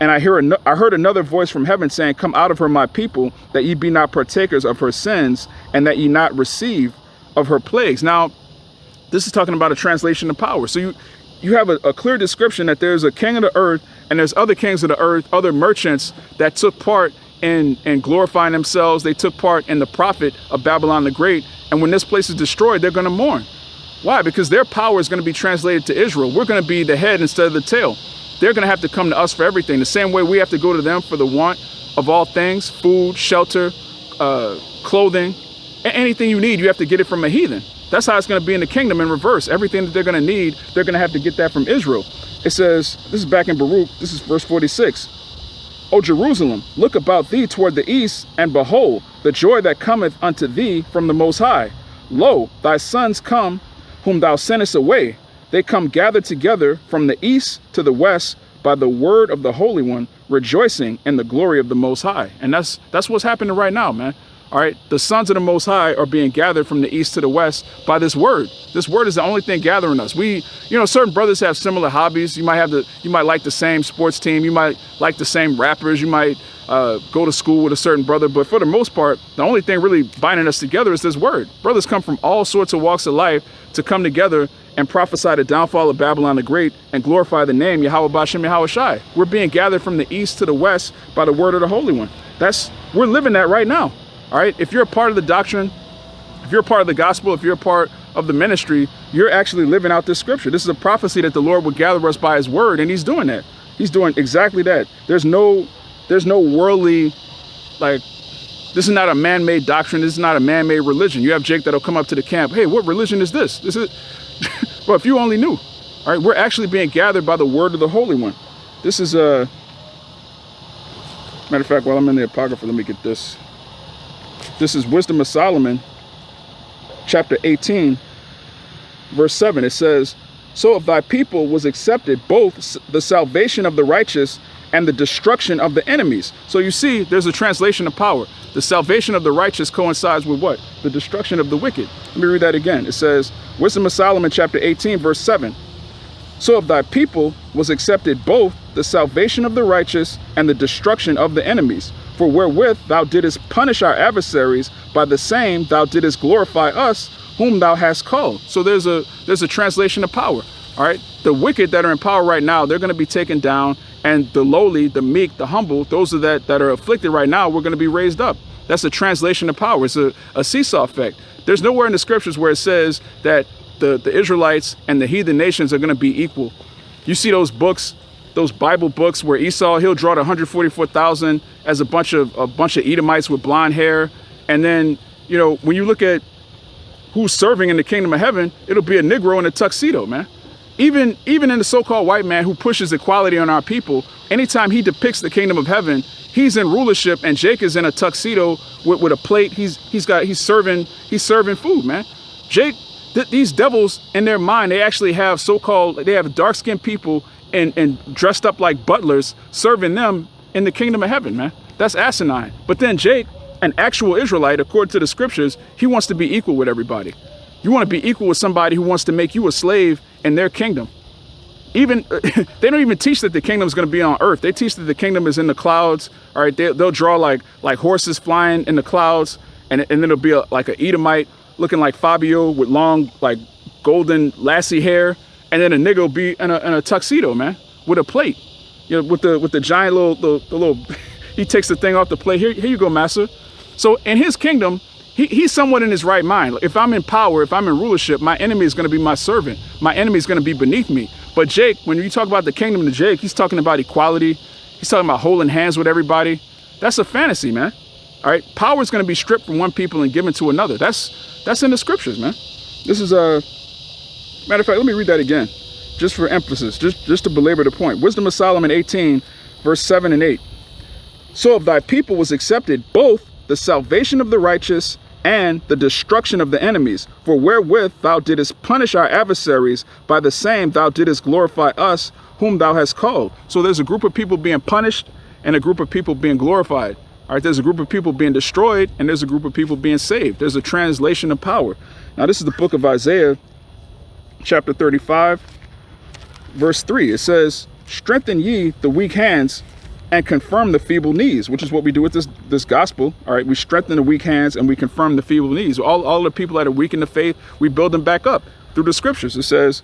And I heard another voice from heaven saying, come out of her, my people, that ye be not partakers of her sins, and that ye not receive of her plagues. Now, this is talking about a translation of power. So you have a clear description that there's a king of the earth And there's other kings of the earth, other merchants that took part in glorifying themselves. They took part in the prophet of Babylon the Great. And when this place is destroyed, they're going to mourn. Why? Because their power is going to be translated to Israel. We're going to be the head instead of the tail. They're going to have to come to us for everything. The same way we have to go to them for the want of all things, food, shelter, clothing, anything you need, you have to get it from a heathen. That's how it's going to be in the kingdom in reverse. Everything that they're going to need, they're going to have to get that from Israel. It says, this is back in Baruch, this is verse 46. O Jerusalem, look about thee toward the east, and behold, the joy that cometh unto thee from the Most High. Lo, thy sons come, whom thou sendest away. They come gathered together from the east to the west by the word of the Holy One, rejoicing in the glory of the Most High. And that's what's happening right now, man. All right, the sons of the Most High are being gathered from the east to the west by this word. This word is the only thing gathering us. Certain brothers have similar hobbies. You might like the same sports team. You might like the same rappers. You might go to school with a certain brother. But for the most part, the only thing really binding us together is this word. Brothers come from all sorts of walks of life to come together and prophesy the downfall of Babylon the Great and glorify the name YAHAWAH, bahasham, YAHAWASHI. We're being gathered from the east to the west by the word of the Holy One. We're living that right now. All right, if you're a part of the doctrine, if you're a part of the gospel, if you're a part of the ministry, you're actually living out this scripture. This is a prophecy that the Lord would gather us by his word, and he's doing that. He's doing exactly that. There's no worldly, this is not a man-made doctrine. This is not a man-made religion. You have Jake that'll come up to the camp. Hey, what religion is this? This is, well, if you only knew. All right, we're actually being gathered by the word of the Holy One. This is matter of fact, while I'm in the Apocrypha, let me get this. This is Wisdom of Solomon, chapter 18, verse 7. It says, so of thy people was accepted both the salvation of the righteous and the destruction of the enemies. So you see, there's a translation of power. The salvation of the righteous coincides with what? The destruction of the wicked. Let me read that again. It says, Wisdom of Solomon, chapter 18, verse 7. So of thy people was accepted both the salvation of the righteous and the destruction of the enemies. For wherewith thou didst punish our adversaries, by the same thou didst glorify us, whom thou hast called. So there's a translation of power. All right, the wicked that are in power right now, they're going to be taken down, and the lowly, the meek, the humble, those that are afflicted right now, we're going to be raised up. That's a translation of power. It's a seesaw effect. There's nowhere in the scriptures where it says that the Israelites and the heathen nations are going to be equal. You see those books, those Bible books where Esau, he'll draw the 144,000 as a bunch of Edomites with blonde hair. And then, when you look at who's serving in the kingdom of heaven, it'll be a Negro in a tuxedo, man. Even in the so-called white man who pushes equality on our people, anytime he depicts the kingdom of heaven, he's in rulership, and Jake is in a tuxedo with a plate. He's serving food, man. Jake, these devils in their mind, they actually have they have dark-skinned people and dressed up like butlers serving them in the kingdom of heaven, man. That's asinine. But then Jake, an actual Israelite, according to the scriptures, he wants to be equal with everybody. You want to be equal with somebody who wants to make you a slave in their kingdom. Even they don't even teach that the kingdom is going to be on earth. They teach that the kingdom is in the clouds. All right, they'll draw like horses flying in the clouds, and then it'll be like an Edomite looking like Fabio with long golden lassie hair, and then a nigga will be in a tuxedo, man, with a plate, with the giant little he takes the thing off the plate. Here you go, master. So in his kingdom, he's somewhat in his right mind. If I'm in power, if I'm in rulership, my enemy is going to be my servant. My enemy is going to be beneath me. But Jake, when you talk about the kingdom to Jake, he's talking about equality. He's talking about holding hands with everybody. That's a fantasy, man. All right, power is going to be stripped from one people and given to another. That's in the scriptures, man. This is matter of fact, let me read that again, just for emphasis, just to belabor the point. Wisdom of Solomon 18, verse 7 and 8. So of thy people was accepted both the salvation of the righteous and the destruction of the enemies. For wherewith thou didst punish our adversaries, by the same thou didst glorify us, whom thou hast called. So there's a group of people being punished and a group of people being glorified. All right, there's a group of people being destroyed and there's a group of people being saved. There's a translation of power. Now this is the book of Isaiah, chapter 35, verse 3. It says, strengthen ye the weak hands and confirm the feeble knees, which is what we do with this gospel. All right, we strengthen the weak hands and we confirm the feeble knees. All the people that are weak in the faith, we build them back up through the scriptures. It says,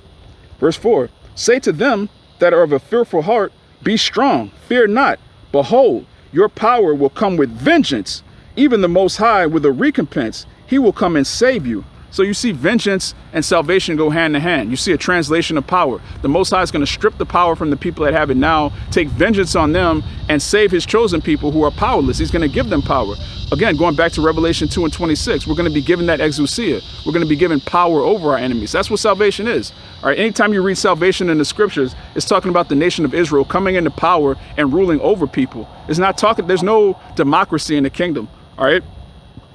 verse 4, say to them that are of a fearful heart, Be strong, fear not. Behold, your power will come with vengeance. Even the Most High with a recompense. He will come and save you. So you see vengeance and salvation go hand in hand. You see a translation of power. The Most High is going to strip the power from the people that have it now, take vengeance on them, and save his chosen people who are powerless. He's going to give them power. Again, going back to Revelation 2:26, we're going to be given that exousia. We're going to be given power over our enemies. That's what salvation is. All right. Anytime you read salvation in the scriptures, it's talking about the nation of Israel coming into power and ruling over people. It's not talking. There's no democracy in the kingdom. All right.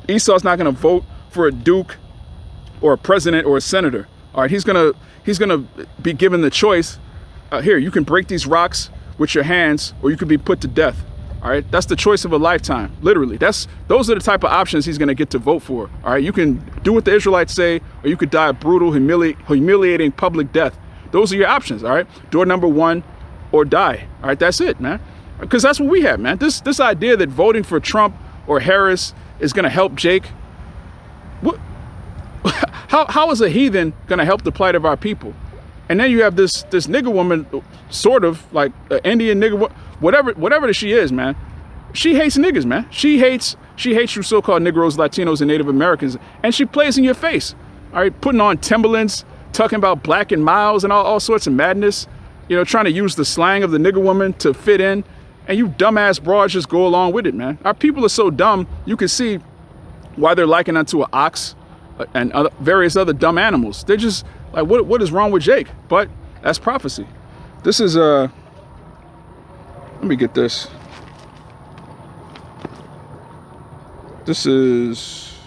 Esau's not going to vote for a duke or a president or a senator. All right, he's gonna be given the choice. Here, you can break these rocks with your hands, or you could be put to death. All right, that's the choice of a lifetime. Literally, those are the type of options he's gonna get to vote for. All right, you can do what the Israelites say, or you could die a brutal, humiliating public death. Those are your options. All right, door number one, or die. All right, that's it, man. Because that's what we have, man. This idea that voting for Trump or Harris is gonna help Jake. What? How is a heathen going to help the plight of our people? And then you have this nigger woman, sort of like an Indian nigger, whatever she is, man. She hates niggas, man. She hates you so-called Negroes, Latinos, and Native Americans. And she plays in your face. All right, putting on Timberlands, talking about Black and Miles and all sorts of madness. You know, trying to use the slang of the nigger woman to fit in. And you dumbass broads just go along with it, man. Our people are so dumb, you can see why they're likened unto an ox and various other dumb animals. They're just like, what is wrong with Jake? But that's prophecy. This is let me get this. This is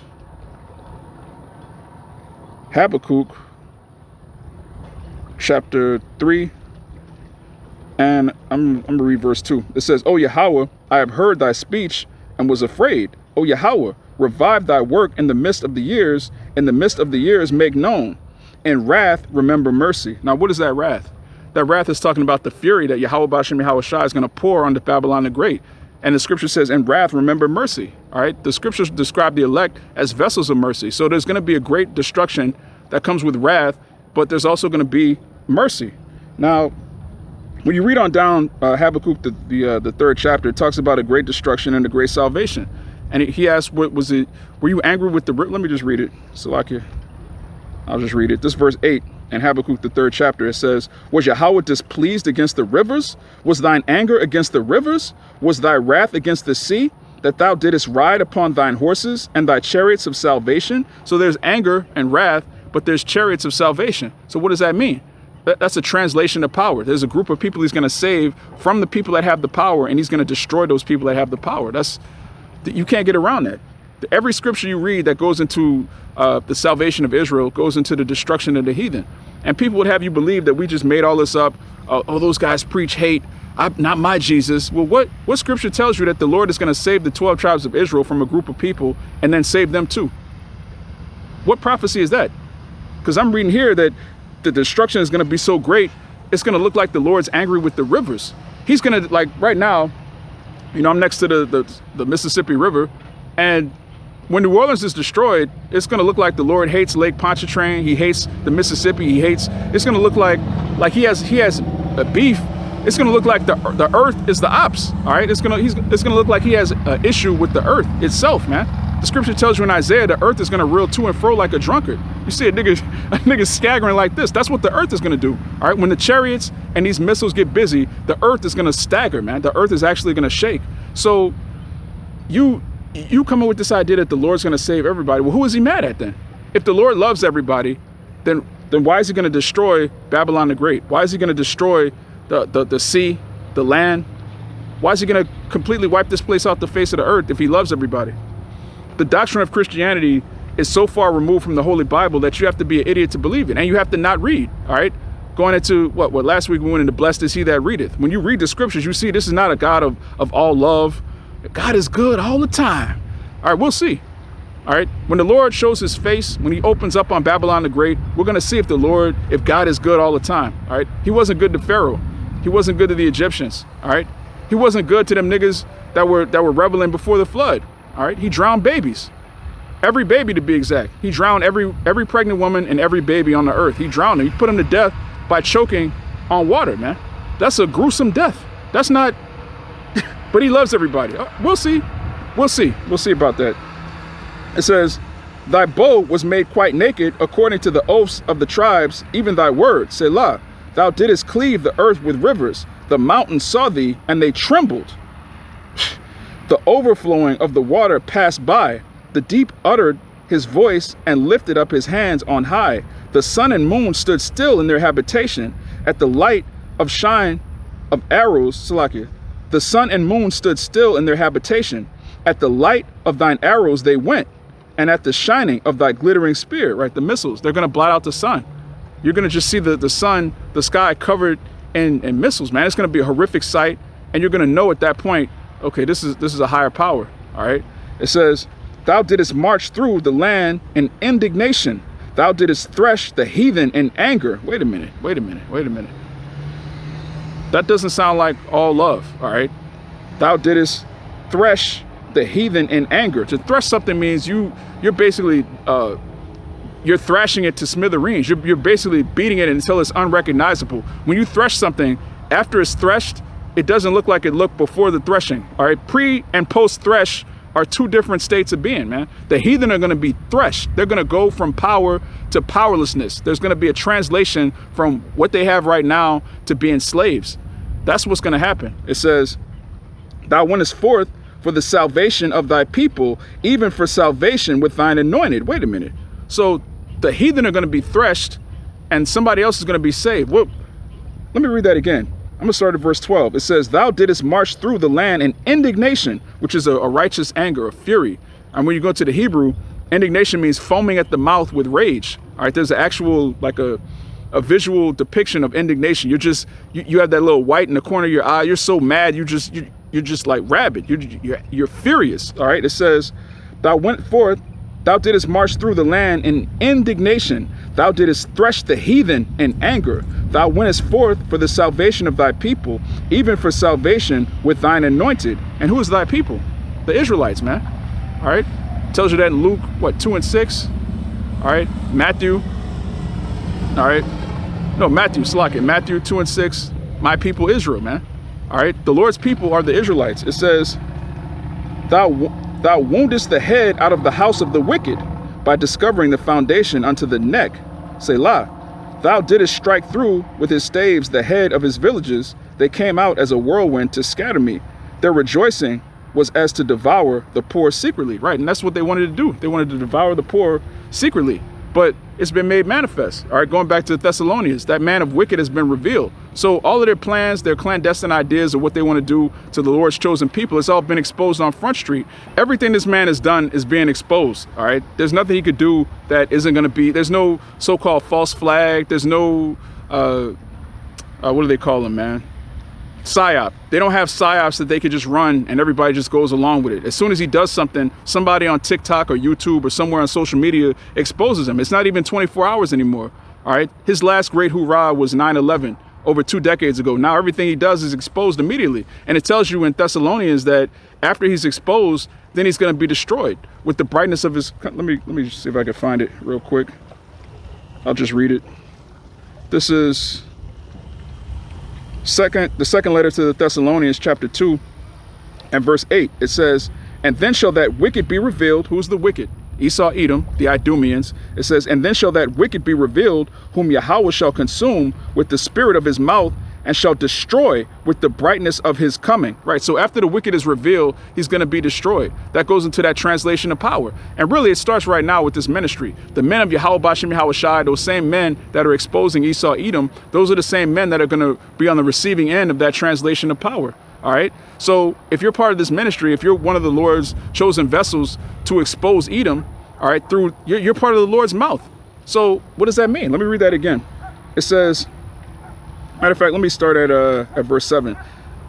Habakkuk chapter 3, and I'm gonna read verse 2. It says, O Yahawah, I have heard thy speech and was afraid. O Yahawah, revive thy work in the midst of the years. In the midst of the years, make known. In wrath, remember mercy. Now, what is that wrath? That wrath is talking about the fury that Yahawah bahasham YAHAWASHI is going to pour on the Babylon the Great. And the scripture says, in wrath, remember mercy. All right. The scriptures describe the elect as vessels of mercy. So there's going to be a great destruction that comes with wrath, but there's also going to be mercy. Now, when you read on down Habakkuk, the third chapter, it talks about a great destruction and a great salvation. And he asked, what was it? Were you angry with the river? Let me just read it. Salakia. I'll just read it. This verse 8 in Habakkuk, the third chapter, it says, was Yahawah displeased against the rivers? Was thine anger against the rivers? Was thy wrath against the sea, that thou didst ride upon thine horses and thy chariots of salvation? So there's anger and wrath, but there's chariots of salvation. So what does that mean? That's a translation of power. There's a group of people he's going to save from the people that have the power, and he's going to destroy those people that have the power. You can't get around that. Every scripture you read that goes into the salvation of Israel goes into the destruction of the heathen. And people would have you believe that we just made all this up. Oh, those guys preach hate. Not my Jesus. Well, what scripture tells you that the Lord is going to save the 12 tribes of Israel from a group of people and then save them too? What prophecy is that? Because I'm reading here that the destruction is going to be so great, it's going to look like the Lord's angry with the rivers. He's going to, like right now, you know, I'm next to the Mississippi River, and when New Orleans is destroyed, it's going to look like the Lord hates Lake Pontchartrain. He hates the Mississippi. It's going to look like he has a beef. It's going to look like the earth is the ops. All right, it's going to look like he has an issue with the earth itself, man. The scripture tells you in Isaiah the earth is going to reel to and fro like a drunkard. You see a nigga staggering like this. That's what the earth is going to do. All right, when the chariots and these missiles get busy, the earth is going to stagger, man. The earth is actually going to shake. So you come up with this idea that the Lord's going to save everybody. Well, who is he mad at then? If the Lord loves everybody, then why is he going to destroy Babylon the Great? Why is he going to destroy the sea, the land? Why is he going to completely wipe this place off the face of the earth if he loves everybody? The doctrine of Christianity is so far removed from the Holy Bible that you have to be an idiot to believe it. And you have to not read, all right? Going into what last week we went into blessed is he that readeth. When you read the scriptures, you see this is not a God of all love. God is good all the time. All right, we'll see. All right, when the Lord shows his face, when he opens up on Babylon the Great, we're going to see if God is good all the time. All right, he wasn't good to Pharaoh. He wasn't good to the Egyptians. All right, he wasn't good to them niggas that were reveling before the flood. All right, he drowned babies. Every baby, to be exact. He drowned every pregnant woman and every baby on the earth. He drowned them. He put them to death by choking on water, man. That's a gruesome death. That's not, but he loves everybody. We'll see. We'll see. We'll see about that. It says, thy bow was made quite naked according to the oaths of the tribes, even thy word, Selah. Thou didst cleave the earth with rivers. The mountains saw thee, and they trembled. The overflowing of the water passed by. The deep uttered his voice and lifted up his hands on high. The sun and moon stood still in their habitation. At the light of shine of arrows, Salakia, the sun and moon stood still in their habitation. At the light of thine arrows they went, and at the shining of thy glittering spear, right, the missiles, they're going to blot out the sun. You're going to just see the sun, the sky covered in missiles, man. It's going to be a horrific sight, and you're going to know at that point, okay, this is a higher power, all right? It says, thou didst march through the land in indignation. Thou didst thresh the heathen in anger. Wait a minute. That doesn't sound like all love, all right? Thou didst thresh the heathen in anger. To thresh something means you're basically, you're thrashing it to smithereens. You're basically beating it until it's unrecognizable. When you thresh something, after it's threshed, it doesn't look like it looked before the threshing, all right? Pre and post thresh are two different states of being, man. The heathen are going to be threshed. They're going to go from power to powerlessness. There's going to be a translation from what they have right now to being slaves. That's what's going to happen. It says, thou wentest forth for the salvation of thy people, even for salvation with thine anointed. Wait a minute. So the heathen are going to be threshed and somebody else is going to be saved. Well, let me read that again. I'm going to start at verse 12. It says, thou didst march through the land in indignation, which is a righteous anger, a fury. And when you go to the Hebrew, indignation means foaming at the mouth with rage. All right, there's an actual, like a visual depiction of indignation. You have that little white in the corner of your eye. You're so mad, you're just like rabid. You're furious. All right, it says, thou went forth, thou didst march through the land in indignation. Thou didst thresh the heathen in anger. Thou wentest forth for the salvation of thy people, even for salvation with thine anointed. And who is thy people? The Israelites, man. All right. Tells you that in Luke, 2 and 6. All right. Matthew. All right. No, Matthew, Slack it. Matthew 2 and 6. My people Israel, man. All right. The Lord's people are the Israelites. It says, thou woundest the head out of the house of the wicked by discovering the foundation unto the neck. Selah. Thou didst strike through with his staves the head of his villages. They came out as a whirlwind to scatter me. Their rejoicing was as to devour the poor secretly. Right, and that's what they wanted to do. They wanted to devour the poor secretly. But it's been made manifest. All right, going back to the Thessalonians, that man of wicked has been revealed. So all of their plans, their clandestine ideas of what they want to do to the Lord's chosen people, it's all been exposed on Front Street. Everything this man has done is being exposed. All right, there's nothing he could do that isn't going to be, there's no so-called false flag. There's no, what do they call them, man? PSYOP. They don't have PSYOPs that they could just run and everybody just goes along with it. As soon as he does something, somebody on TikTok or YouTube or somewhere on social media exposes him. It's not even 24 hours anymore. All right. His last great hoorah was 9/11 over 2 decades ago. Now everything he does is exposed immediately. And it tells you in Thessalonians that after he's exposed, then he's going to be destroyed with the brightness of his. Let me see if I can find it real quick. I'll just read it. This is the second letter to the Thessalonians, chapter 2 and verse 8. It says, and then shall that wicked be revealed. Who's the wicked? Esau, Edom, the Idumeans. It says, and then shall that wicked be revealed, whom Yahawah shall consume with the spirit of his mouth, and shall destroy with the brightness of his coming. Right. So after the wicked is revealed, he's going to be destroyed. That goes into that translation of power. And really, it starts right now with this ministry. The men of YAHAWAH, bahasham, YAHAWASHI, those same men that are exposing Esau, Edom, those are the same men that are going to be on the receiving end of that translation of power. All right. So if you're part of this ministry, if you're one of the Lord's chosen vessels to expose Edom, all right, through you're part of the Lord's mouth. So what does that mean? Let me read that again. It says, matter of fact, let me start at verse 7.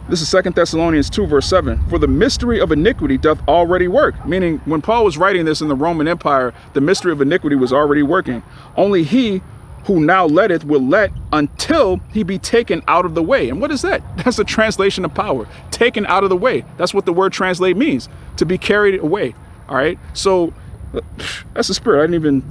This is 2 Thessalonians 2, verse 7. For the mystery of iniquity doth already work. Meaning, when Paul was writing this in the Roman Empire, the mystery of iniquity was already working. Only he who now letteth will let until he be taken out of the way. And what is that? That's a translation of power. Taken out of the way. That's what the word translate means. To be carried away. All right. So that's the spirit. I didn't even...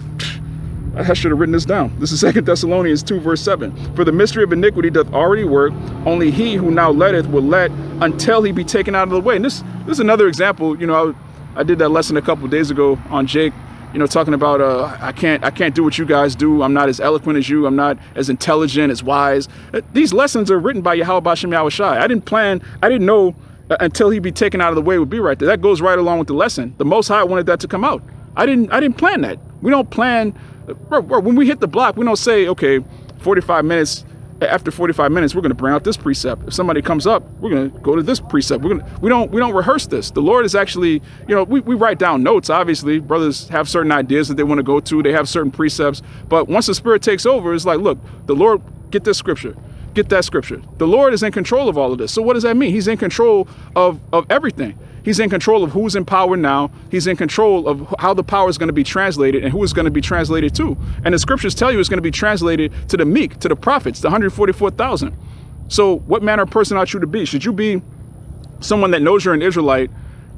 I should have written this down. This is 2 Thessalonians 2, verse 7. For the mystery of iniquity doth already work. Only he who now letteth will let until he be taken out of the way. And this is another example. You know, I did that lesson a couple of days ago on Jake, you know, talking about I can't do what you guys do. I'm not as eloquent as you. I'm not as intelligent, as wise. These lessons are written by Yahawah bahasham YAHAWASHI. I didn't know until he be taken out of the way would be right there. That goes right along with the lesson. The Most High wanted that to come out. I didn't plan that. We don't plan. Bro, when we hit the block, we don't say, okay, 45 minutes. After 45 minutes, we're going to bring out this precept. If somebody comes up, we're going to go to this precept. We don't rehearse this. The Lord is actually, you know, we write down notes. Obviously, brothers have certain ideas that they want to go to. They have certain precepts. But once the Spirit takes over, it's like, look, the Lord, get this scripture. Get that scripture. The Lord is in control of all of this. So what does that mean? He's in control of everything. He's in control of who's in power now. He's in control of how the power is going to be translated and who is going to be translated to. And the scriptures tell you it's going to be translated to the meek, to the prophets, the 144,000. So what manner of person ought you to be? Should you be someone that knows you're an Israelite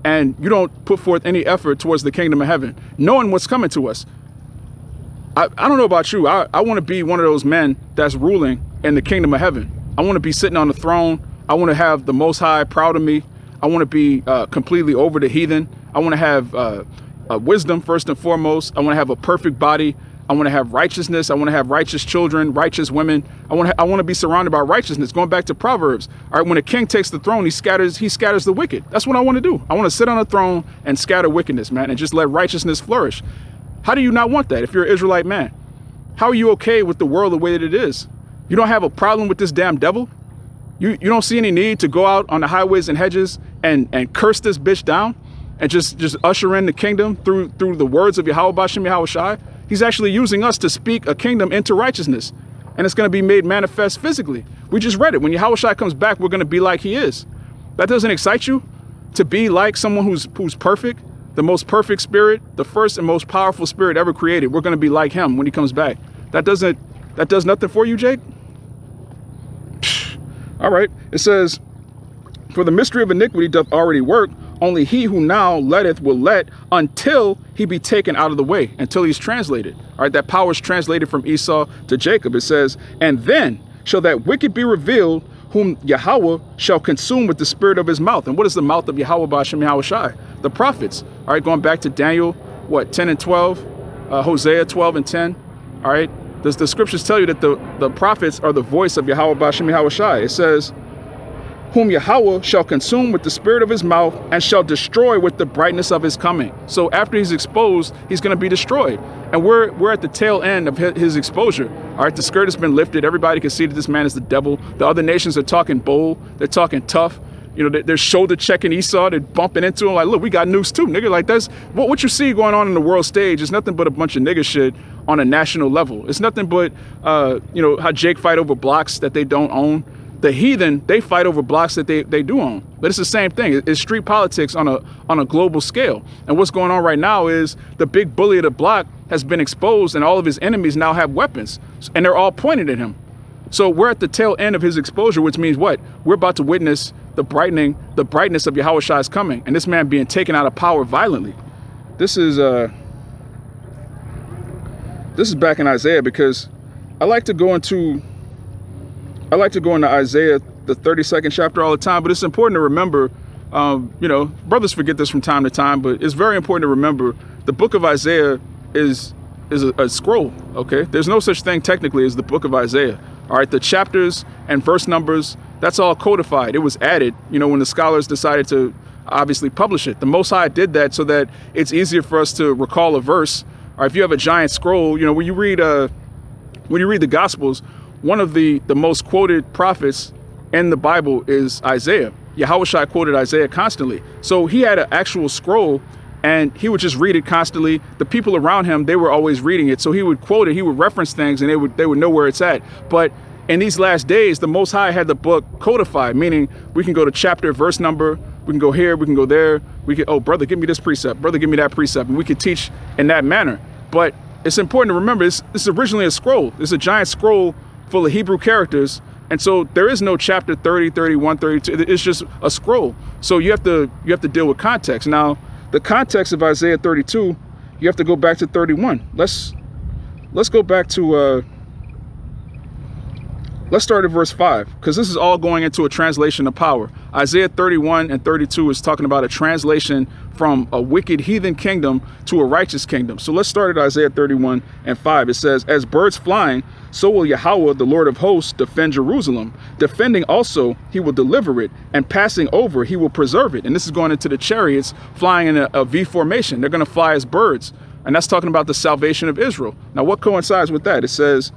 and you don't put forth any effort towards the kingdom of heaven, knowing what's coming to us? I don't know about you. I want to be one of those men that's ruling in the kingdom of heaven. I want to be sitting on the throne. I want to have the Most High proud of me. I want to be completely over the heathen. I want to have wisdom first and foremost. I want to have a perfect body. I want to have righteousness. I want to have righteous children, righteous women. I want to be surrounded by righteousness. Going back to Proverbs. All right, when a king takes the throne, he scatters the wicked. That's what I want to do. I want to sit on a throne and scatter wickedness, man, and just let righteousness flourish. How do you not want that if you're an Israelite man? How are you okay with the world the way that it is? You don't have a problem with this damn devil? You don't see any need to go out on the highways and hedges and curse this bitch down and just usher in the kingdom through the words of Yahawah bahasham YAHAWASHI? He's actually using us to speak a kingdom into righteousness, and it's going to be made manifest physically. We just read it. When YAHAWASHI comes back, we're going to be like he is. That doesn't excite you? To be like someone who's perfect, the most perfect spirit, the first and most powerful spirit ever created. We're going to be like him when he comes back. That does nothing for you, Jake? All right, it says, for the mystery of iniquity doth already work. Only he who now letteth will let until he be taken out of the way, until he's translated. All right, that power is translated from Esau to Jacob. It says, and then shall that wicked be revealed, whom Yahawah shall consume with the spirit of his mouth. And what is the mouth of Yahawah bahasham YAHAWASHI? The prophets. All right, going back to Daniel, 10 and 12, Hosea 12 and 10. All right. The scriptures tell you that the prophets are the voice of Yahawah bahasham YAHAWASHI. It says, whom Yahawah shall consume with the spirit of his mouth and shall destroy with the brightness of his coming. So after he's exposed, he's going to be destroyed. And we're at the tail end of his exposure. All right, the skirt has been lifted. Everybody can see that this man is the devil. The other nations are talking bold. They're talking tough. You know, they're shoulder checking Esau. They're bumping into him like, look, we got nukes too, nigga. Like that's what you see going on in the world stage is nothing but a bunch of nigga shit on a national level. It's nothing but, you know, how Jake fight over blocks that they don't own. The heathen, they fight over blocks that they do own. But it's the same thing. It's street politics on a global scale. And what's going on right now is the big bully of the block has been exposed and all of his enemies now have weapons and they're all pointed at him. So we're at the tail end of his exposure, which means what? We're about to witness the brightness of YAHAWASHI's coming and this man being taken out of power violently. This is back in Isaiah because I like to go into Isaiah, the 32nd chapter all the time, but it's important to remember, you know, brothers forget this from time to time, but it's very important to remember the book of Isaiah is a scroll, okay? There's no such thing technically as the book of Isaiah, all right? The chapters and verse numbers, that's all codified. It was added, you know, when the scholars decided to obviously publish it. The Most High did that so that it's easier for us to recall a verse. Or if you have a giant scroll, you know, when you read the Gospels, one of the most quoted prophets in the Bible is Isaiah. YAHAWASHI quoted Isaiah constantly. So he had an actual scroll and he would just read it constantly. The people around him, they were always reading it. So he would quote it, he would reference things and they would know where it's at. But in these last days, the Most High had the book codified, meaning we can go to chapter, verse number, we can go here, we can go there. We can, oh, brother, give me this precept. Brother, give me that precept. And we could teach in that manner. But it's important to remember, this is originally a scroll. It's a giant scroll full of Hebrew characters. And so there is no chapter 30, 31, 32. It's just a scroll. So you have to deal with context. Now, the context of Isaiah 32, you have to go back to 31. Let's let's go back to, let's start at verse 5, because this is all going into a translation of power. Isaiah 31 and 32 is talking about a translation from a wicked heathen kingdom to a righteous kingdom. So let's start at Isaiah 31 and 5. It says, as birds flying, so will Yahawah, the Lord of hosts, defend Jerusalem. Defending also, he will deliver it, and passing over, he will preserve it. And this is going into the chariots flying in a V formation. They're going to fly as birds. And that's talking about the salvation of Israel. Now, what coincides with that? It says,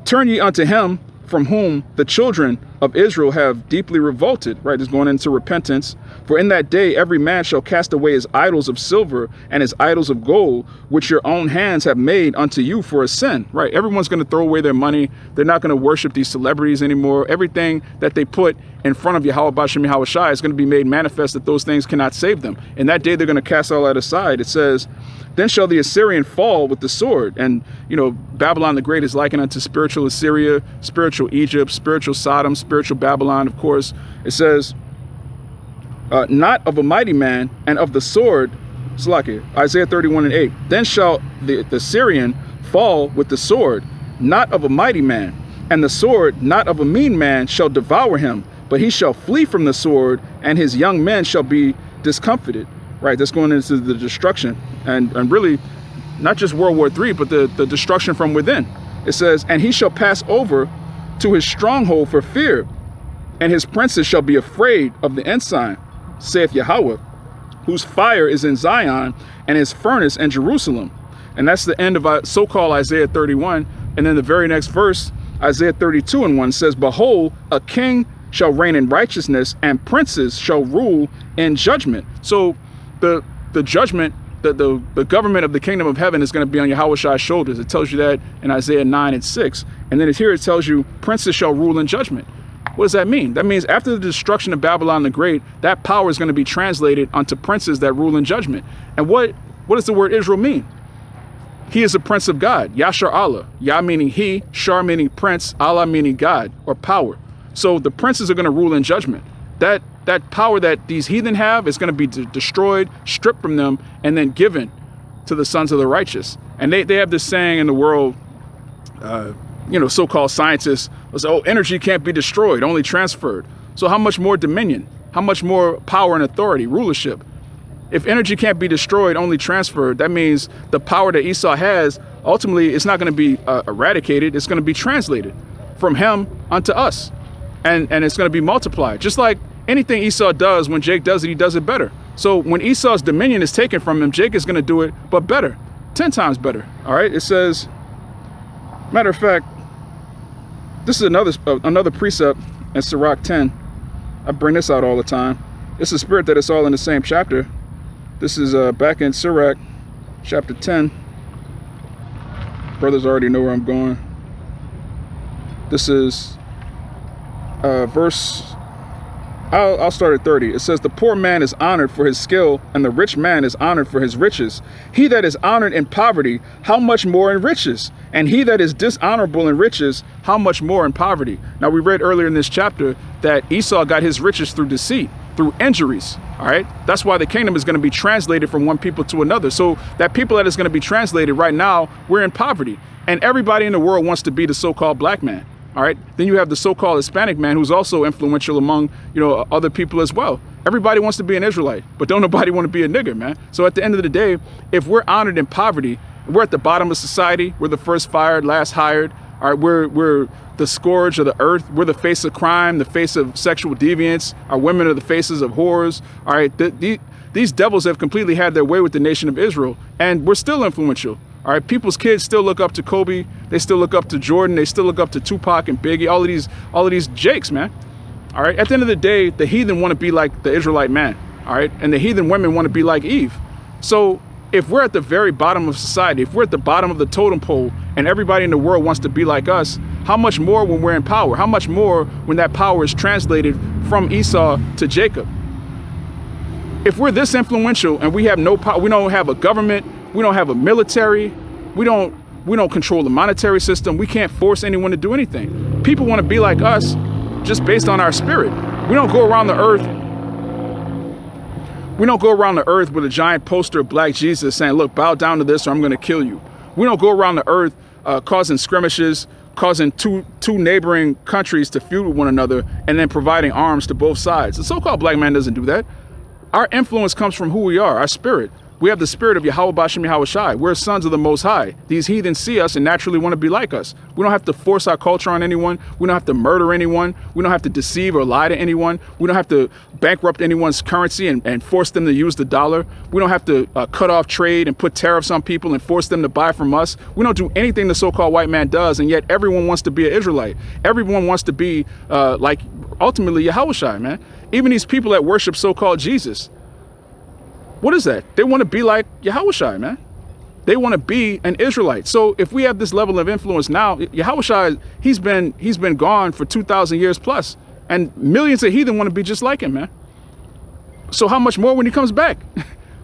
turn ye unto him from whom the children of Israel have deeply revolted, right? It's going into repentance. For in that day, every man shall cast away his idols of silver and his idols of gold, which your own hands have made unto you for a sin, right? Everyone's going to throw away their money. They're not going to worship these celebrities anymore. Everything that they put in front of Yahawah, bahasham, YAHAWASHI is going to be made manifest that those things cannot save them. In that day, they're going to cast all that aside. It says, then shall the Assyrian fall with the sword. And, you know, Babylon the Great is likened unto spiritual Assyria, spiritual Egypt, spiritual Sodom, spiritual Babylon, of course. It says, not of a mighty man and of the sword, Slakia, Isaiah 31 and 8. Then shall the Syrian fall with the sword, not of a mighty man, and the sword not of a mean man shall devour him, but he shall flee from the sword, and his young men shall be discomfited. Right, that's going into the destruction, and really not just World War III, but the destruction from within. It says, and he shall pass over to his stronghold for fear, and his princes shall be afraid of the ensign, saith Yahawah, whose fire is in Zion, and his furnace in Jerusalem. And that's the end of so-called Isaiah 31. And then the very next verse, Isaiah 32 and 1 says, behold, a king shall reign in righteousness, and princes shall rule in judgment. So the judgment, the government of the kingdom of heaven is going to be on YAHAWASHI's shoulders. It tells you that in Isaiah 9 and 6. And then here it tells you princes shall rule in judgment. What does that mean? That means after the destruction of Babylon the Great, that power is going to be translated unto princes that rule in judgment. And what does the word Israel mean? He is a prince of God. Yashar Allah. Yah meaning he, Shar meaning prince, Allah meaning God or power. So the princes are going to rule in judgment. That power that these heathen have is going to be destroyed, stripped from them, and then given to the sons of the righteous. And they have this saying in the world, you know, so-called scientists say, oh, energy can't be destroyed, only transferred. So how much more dominion? How much more power and authority, rulership? If energy can't be destroyed, only transferred, that means the power that Esau has, ultimately, it's not going to be eradicated. It's going to be translated from him unto us. And it's going to be multiplied. Just like anything Esau does, when Jake does it, he does it better. So when Esau's dominion is taken from him, Jake is going to do it, but better, 10 times better. All right. It says, matter of fact, this is another precept in Sirach 10. I bring this out all the time. It's a spirit that it's all in the same chapter. This is back in Sirach chapter 10. Brothers already know where I'm going. This is verse, I'll start at 30. It says, the poor man is honored for his skill, and the rich man is honored for his riches. He that is honored in poverty, how much more in riches? And he that is dishonorable in riches, how much more in poverty? Now, we read earlier in this chapter that Esau got his riches through deceit, through injuries. All right. That's why the kingdom is going to be translated from one people to another. So that people that is going to be translated right now, we're in poverty. And everybody in the world wants to be the so-called black man. All right. Then you have the so-called Hispanic man who's also influential among, you know, other people as well. Everybody wants to be an Israelite, but don't nobody want to be a nigger, man. So at the end of the day, if we're honored in poverty, we're at the bottom of society. We're the first fired, last hired. All right. We're the scourge of the earth. We're the face of crime, the face of sexual deviance. Our women are the faces of whores. All right. These devils have completely had their way with the nation of Israel, and we're still influential. All right, people's kids still look up to Kobe. They still look up to Jordan. They still look up to Tupac and Biggie. All of these Jakes, man. All right. At the end of the day, the heathen want to be like the Israelite man. All right, and the heathen women want to be like Eve. So if we're at the very bottom of society, if we're at the bottom of the totem pole, and everybody in the world wants to be like us, how much more when we're in power? How much more when that power is translated from Esau to Jacob? If we're this influential and we have no power, we don't have a government, we don't have a military, we don't control the monetary system, we can't force anyone to do anything. People want to be like us just based on our spirit. We don't go around the earth. We don't go around the earth with a giant poster of black Jesus saying, look, bow down to this or I'm going to kill you. We don't go around the earth causing skirmishes, causing two neighboring countries to feud with one another, and then providing arms to both sides. The so-called black man doesn't do that. Our influence comes from who we are, our spirit. We have the spirit of YAHAWAH, bahasham, YAHAWASHI. We're sons of the Most High. These heathens see us and naturally want to be like us. We don't have to force our culture on anyone. We don't have to murder anyone. We don't have to deceive or lie to anyone. We don't have to bankrupt anyone's currency and force them to use the dollar. We don't have to cut off trade and put tariffs on people and force them to buy from us. We don't do anything the so-called white man does, and yet everyone wants to be an Israelite. Everyone wants to be like, ultimately, YAHAWASHI, man. Even these people that worship so-called Jesus. What is that? They want to be like YAHAWASHI, man. They want to be an Israelite. So if we have this level of influence now, YAHAWASHI, he's been gone for 2,000 years plus, and millions of heathen want to be just like him, man. So how much more when he comes back?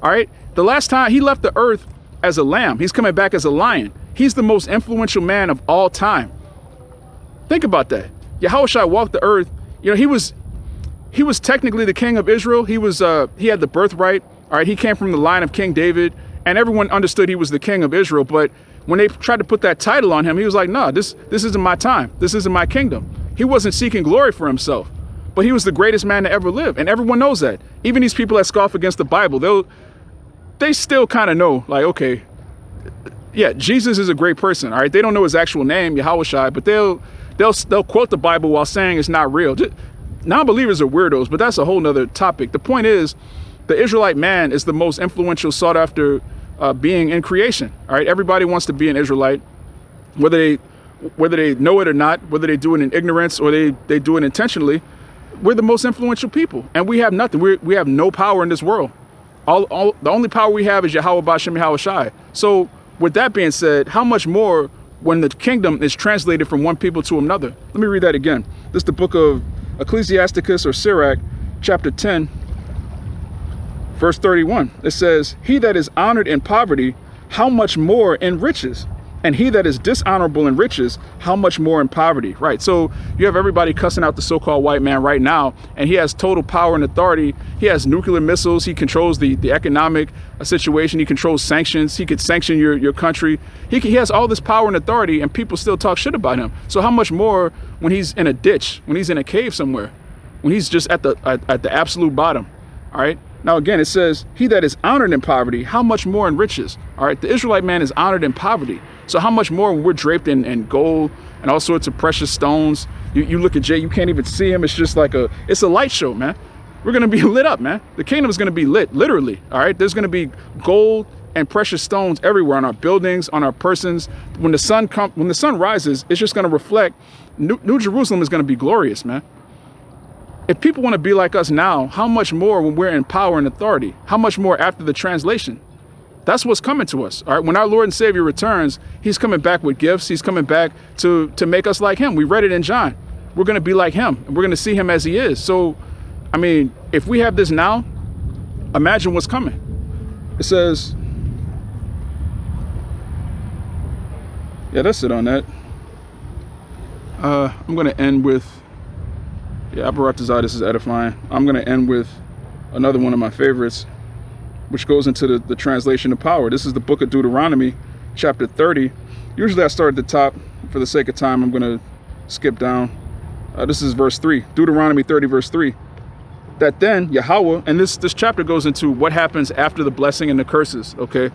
All right. The last time he left the earth as a lamb, he's coming back as a lion. He's the most influential man of all time. Think about that. YAHAWASHI walked the earth. You know, he was technically the king of Israel. He had the birthright. All right, he came from the line of King David, and everyone understood he was the king of Israel. But when they tried to put that title on him, he was like, no, this isn't my time. This isn't my kingdom. He wasn't seeking glory for himself, but he was the greatest man to ever live. And everyone knows that. Even these people that scoff against the Bible, they still kind of know, like, okay, yeah, Jesus is a great person. All right, they don't know his actual name, YAHAWASHI, but they'll quote the Bible while saying it's not real. Non-believers are weirdos, but that's a whole nother topic. The point is, the Israelite man is the most influential, sought after being in creation. All right, everybody wants to be an Israelite, whether they know it or not, whether they do it in ignorance or they do it intentionally. We're the most influential people, and we have nothing. We have no power in this world. The only power we have is YAHAWAH, bahasham, YAHAWASHI. So with that being said, how much more when the kingdom is translated from one people to another? Let me read that again. This is the book of Ecclesiasticus or Sirach, chapter 10. Verse 31, it says, he that is honored in poverty, how much more in riches? And he that is dishonorable in riches, how much more in poverty? Right. So you have everybody cussing out the so-called white man right now, and he has total power and authority. He has nuclear missiles. He controls the economic situation. He controls sanctions. He could sanction your country. He has all this power and authority, and people still talk shit about him. So how much more when he's in a ditch, when he's in a cave somewhere, when he's just at the absolute bottom? All right. Now, again, it says, he that is honored in poverty, how much more in riches? All right, the Israelite man is honored in poverty. So how much more when we're draped in gold and all sorts of precious stones? You look at Jay, you can't even see him. It's just like it's a light show, man. We're going to be lit up, man. The kingdom is going to be lit, literally. All right, there's going to be gold and precious stones everywhere on our buildings, on our persons. When the sun rises, it's just going to reflect. New Jerusalem is going to be glorious, man. If people want to be like us now, how much more when we're in power and authority? How much more after the translation? That's what's coming to us. All right. When our Lord and Savior returns, he's coming back with gifts. He's coming back to make us like him. We read it in John. We're going to be like him, and we're going to see him as he is. So, I mean, if we have this now, imagine what's coming. It says, yeah, that's it on that. I'm going to end with, yeah, Abaratazah, this is edifying. I'm going to end with another one of my favorites, which goes into the translation of power. This is the book of Deuteronomy, chapter 30. Usually I start at the top. For the sake of time, I'm going to skip down. This is verse 3. Deuteronomy 30, verse 3. That then Yahawah, and this chapter goes into what happens after the blessing and the curses, okay?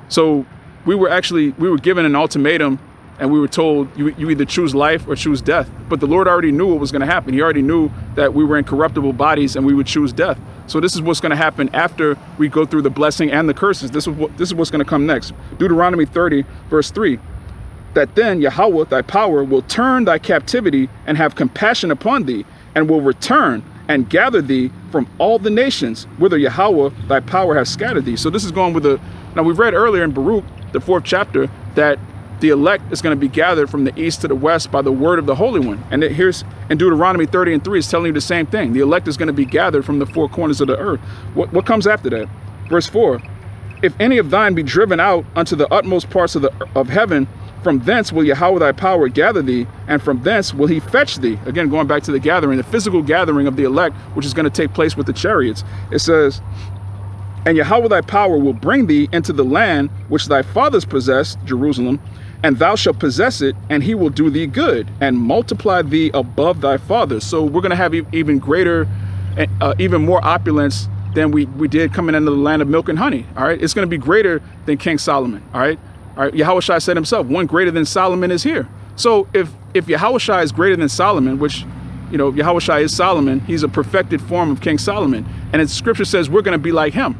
So we were given an ultimatum, and we were told you either choose life or choose death. But the Lord already knew what was going to happen. He already knew that we were in corruptible bodies and we would choose death. So this is what's going to happen after we go through the blessing and the curses. This is what's going to come next. Deuteronomy 30, verse 3. That then Yahawah, thy power, will turn thy captivity and have compassion upon thee, and will return and gather thee from all the nations, whither Yahawah, thy power, has scattered thee. So this is going with now we've read earlier in Baruch, the 4th chapter, that the elect is going to be gathered from the east to the west by the word of the Holy One. And here's in Deuteronomy 30 and 3 is telling you the same thing. The elect is going to be gathered from the 4 corners of the earth. What comes after that? Verse 4, if any of thine be driven out unto the utmost parts of heaven, from thence will Yahawah thy power gather thee, and from thence will he fetch thee. Again, going back to the gathering, the physical gathering of the elect, which is going to take place with the chariots. It says, and Yahawah thy power will bring thee into the land which thy fathers possessed, Jerusalem, And thou shalt possess it, and he will do thee good, and multiply thee above thy fathers. So we're going to have even greater, even more opulence than we did coming into the land of milk and honey. All right, it's going to be greater than King Solomon. All right, Yahawashi said himself, one greater than Solomon is here. So if Yahawashi is greater than Solomon, which, you know, Yahawashi is Solomon, he's a perfected form of King Solomon, and its scripture says we're going to be like him.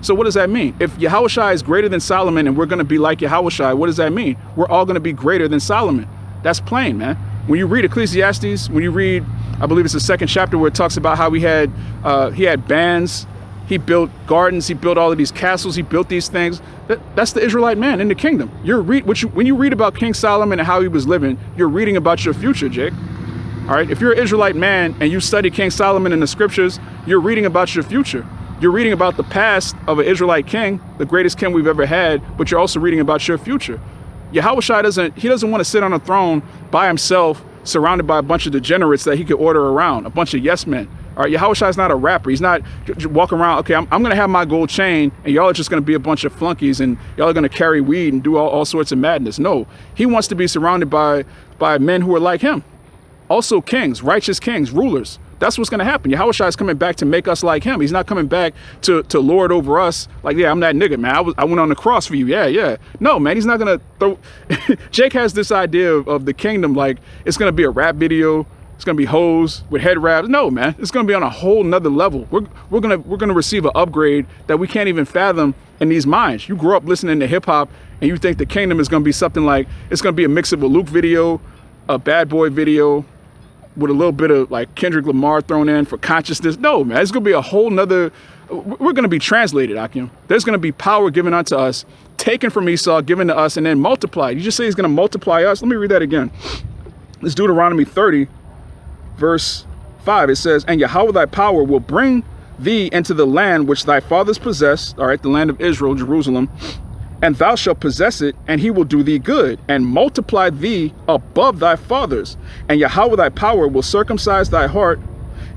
So what does that mean? If Yahawashi is greater than Solomon and we're going to be like Yahawashi, what does that mean? We're all going to be greater than Solomon. That's plain, man. When you read Ecclesiastes, when you read, I believe it's the 2nd chapter where it talks about how he had bands, he built gardens, he built all of these castles, he built these things. That's the Israelite man in the kingdom. When you read about King Solomon and how he was living, you're reading about your future, Jake. All right, if you're an Israelite man and you study King Solomon in the scriptures, you're reading about your future. You're reading about the past of an Israelite king, the greatest king we've ever had, but you're also reading about your future. Yahawashi doesn't want to sit on a throne by himself, surrounded by a bunch of degenerates that he could order around, a bunch of yes men. All right, Yahawashi is not a rapper. He's not walking around, okay, I'm going to have my gold chain, and y'all are just going to be a bunch of flunkies, and y'all are going to carry weed and do all sorts of madness. No, he wants to be surrounded by men who are like him. Also kings, righteous kings, rulers. That's what's going to happen. Yahawashi is coming back to make us like him. He's not coming back to lord over us. Like, yeah, I'm that nigga, man. I went on the cross for you. Yeah. No, man, he's not going to throw. Jake has this idea of the kingdom like it's going to be a rap video. It's going to be hoes with head wraps. No, man, it's going to be on a whole nother level. We're going to receive an upgrade that we can't even fathom in these minds. You grew up listening to hip hop and you think the kingdom is going to be something like it's going to be a mix of a Luke video, a Bad Boy video, with a little bit of like Kendrick Lamar thrown in for consciousness. No, man, it's going to be a whole nother, we're going to be translated, Akim. There's going to be power given unto us, taken from Esau, given to us, and then multiplied. You just say he's going to multiply us. Let me read that again. It's Deuteronomy 30, verse 5. It says, and Yahawah thy power will bring thee into the land which thy fathers possessed, all right, the land of Israel, Jerusalem, and thou shalt possess it, and he will do thee good, and multiply thee above thy fathers. And Yahawah thy power will circumcise thy heart,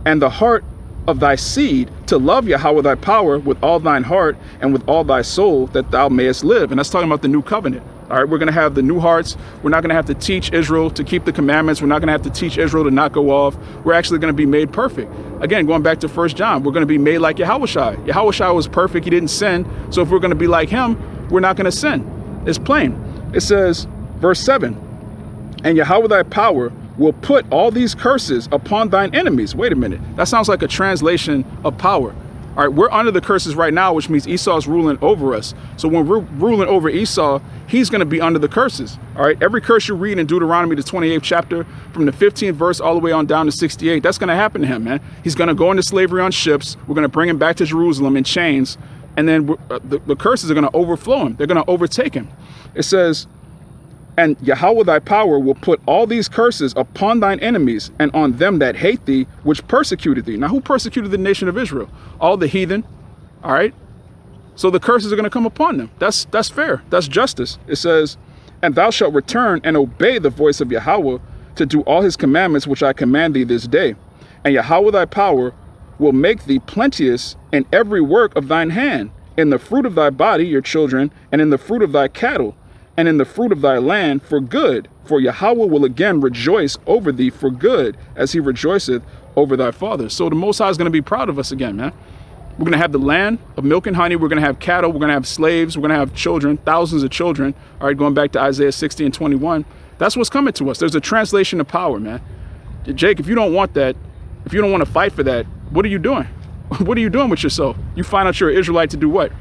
and the heart of thy seed, to love Yahawah thy power with all thine heart, and with all thy soul, that thou mayest live. And that's talking about the new covenant. All right, we're going to have the new hearts. We're not going to have to teach Israel to keep the commandments. We're not going to have to teach Israel to not go off. We're actually going to be made perfect. Again, going back to 1 John, we're going to be made like Yahawashi. Yahawashi was perfect. He didn't sin. So if we're going to be like him, we're not going to sin. It's plain. It says, verse 7, and Yahawah thy power will put all these curses upon thine enemies. Wait a minute. That sounds like a translation of power. All right, we're under the curses right now, which means Esau's ruling over us. So when we're ruling over Esau, he's going to be under the curses. All right, every curse you read in Deuteronomy, the 28th chapter, from the 15th verse all the way on down to 68, that's going to happen to him, man. He's going to go into slavery on ships. We're going to bring him back to Jerusalem in chains. And then the curses are going to overflow him. They're going to overtake him. It says, and Yahawah thy power will put all these curses upon thine enemies and on them that hate thee, which persecuted thee. Now, who persecuted the nation of Israel? All the heathen. All right. So the curses are going to come upon them. That's fair. That's justice. It says, and thou shalt return and obey the voice of Yahawah to do all his commandments, which I command thee this day. And Yahawah thy power will make thee plenteous in every work of thine hand, in the fruit of thy body, your children, and in the fruit of thy cattle, and in the fruit of thy land for good. For Yahawah will again rejoice over thee for good, as he rejoiceth over thy fathers. So the Most High is going to be proud of us again, man. We're going to have the land of milk and honey. We're going to have cattle. We're going to have slaves. We're going to have children, thousands of children. All right, going back to Isaiah 60 and 21. That's what's coming to us. There's a translation of power, man. Jake, if you don't want that, if you don't want to fight for that, what are you doing? What are you doing with yourself? You find out you're an Israelite to do what?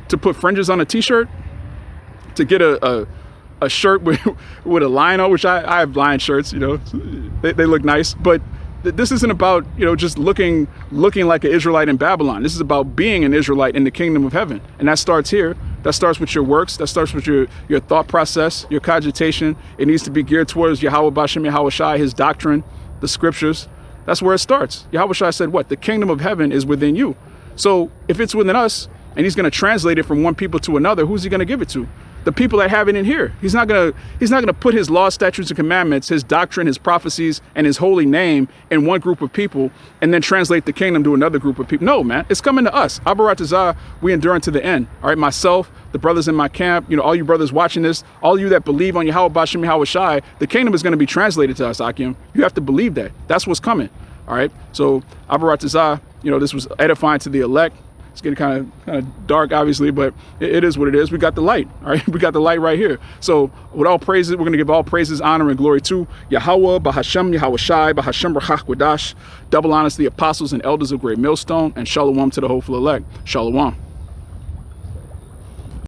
To put fringes on a t-shirt? To get a shirt with a lion on, which I have lion shirts, you know, they look nice, but this isn't about, you know, just looking like an Israelite in Babylon. This is about being an Israelite in the kingdom of heaven. And that starts here. That starts with your works. That starts with your thought process, your cogitation. It needs to be geared towards Yahawah, bahasham, YAHAWASHI, his doctrine, the scriptures. That's where it starts. Yahawashi said what? The kingdom of heaven is within you. So if it's within us and he's going to translate it from one people to another, who's he going to give it to? the people that have it in here. He's not gonna put his laws, statutes, and commandments, his doctrine, his prophecies, and his holy name in one group of people and then translate the kingdom to another group of people. No, man, it's coming to us. Abaratazah, we endure unto the end. All right, myself, the brothers in my camp, you know, all you brothers watching this, all you that believe on YAHAWAH, bahasham, YAHAWASHI, the kingdom is going to be translated to us, Akim. You have to believe that. That's what's coming. All right. So Abaratazah, you know, this was edifying to the elect. It's getting kind of dark, obviously, but it is what it is. We got the light, all right? We got the light right here. So with all praises, we're going to give all praises, honor, and glory to YAHAWAH, bahasham, YAHAWASHI, bahasham, Quadash, double honors to the apostles and elders of Great Millstone, and Shalawam to the hopeful elect. Shalawam.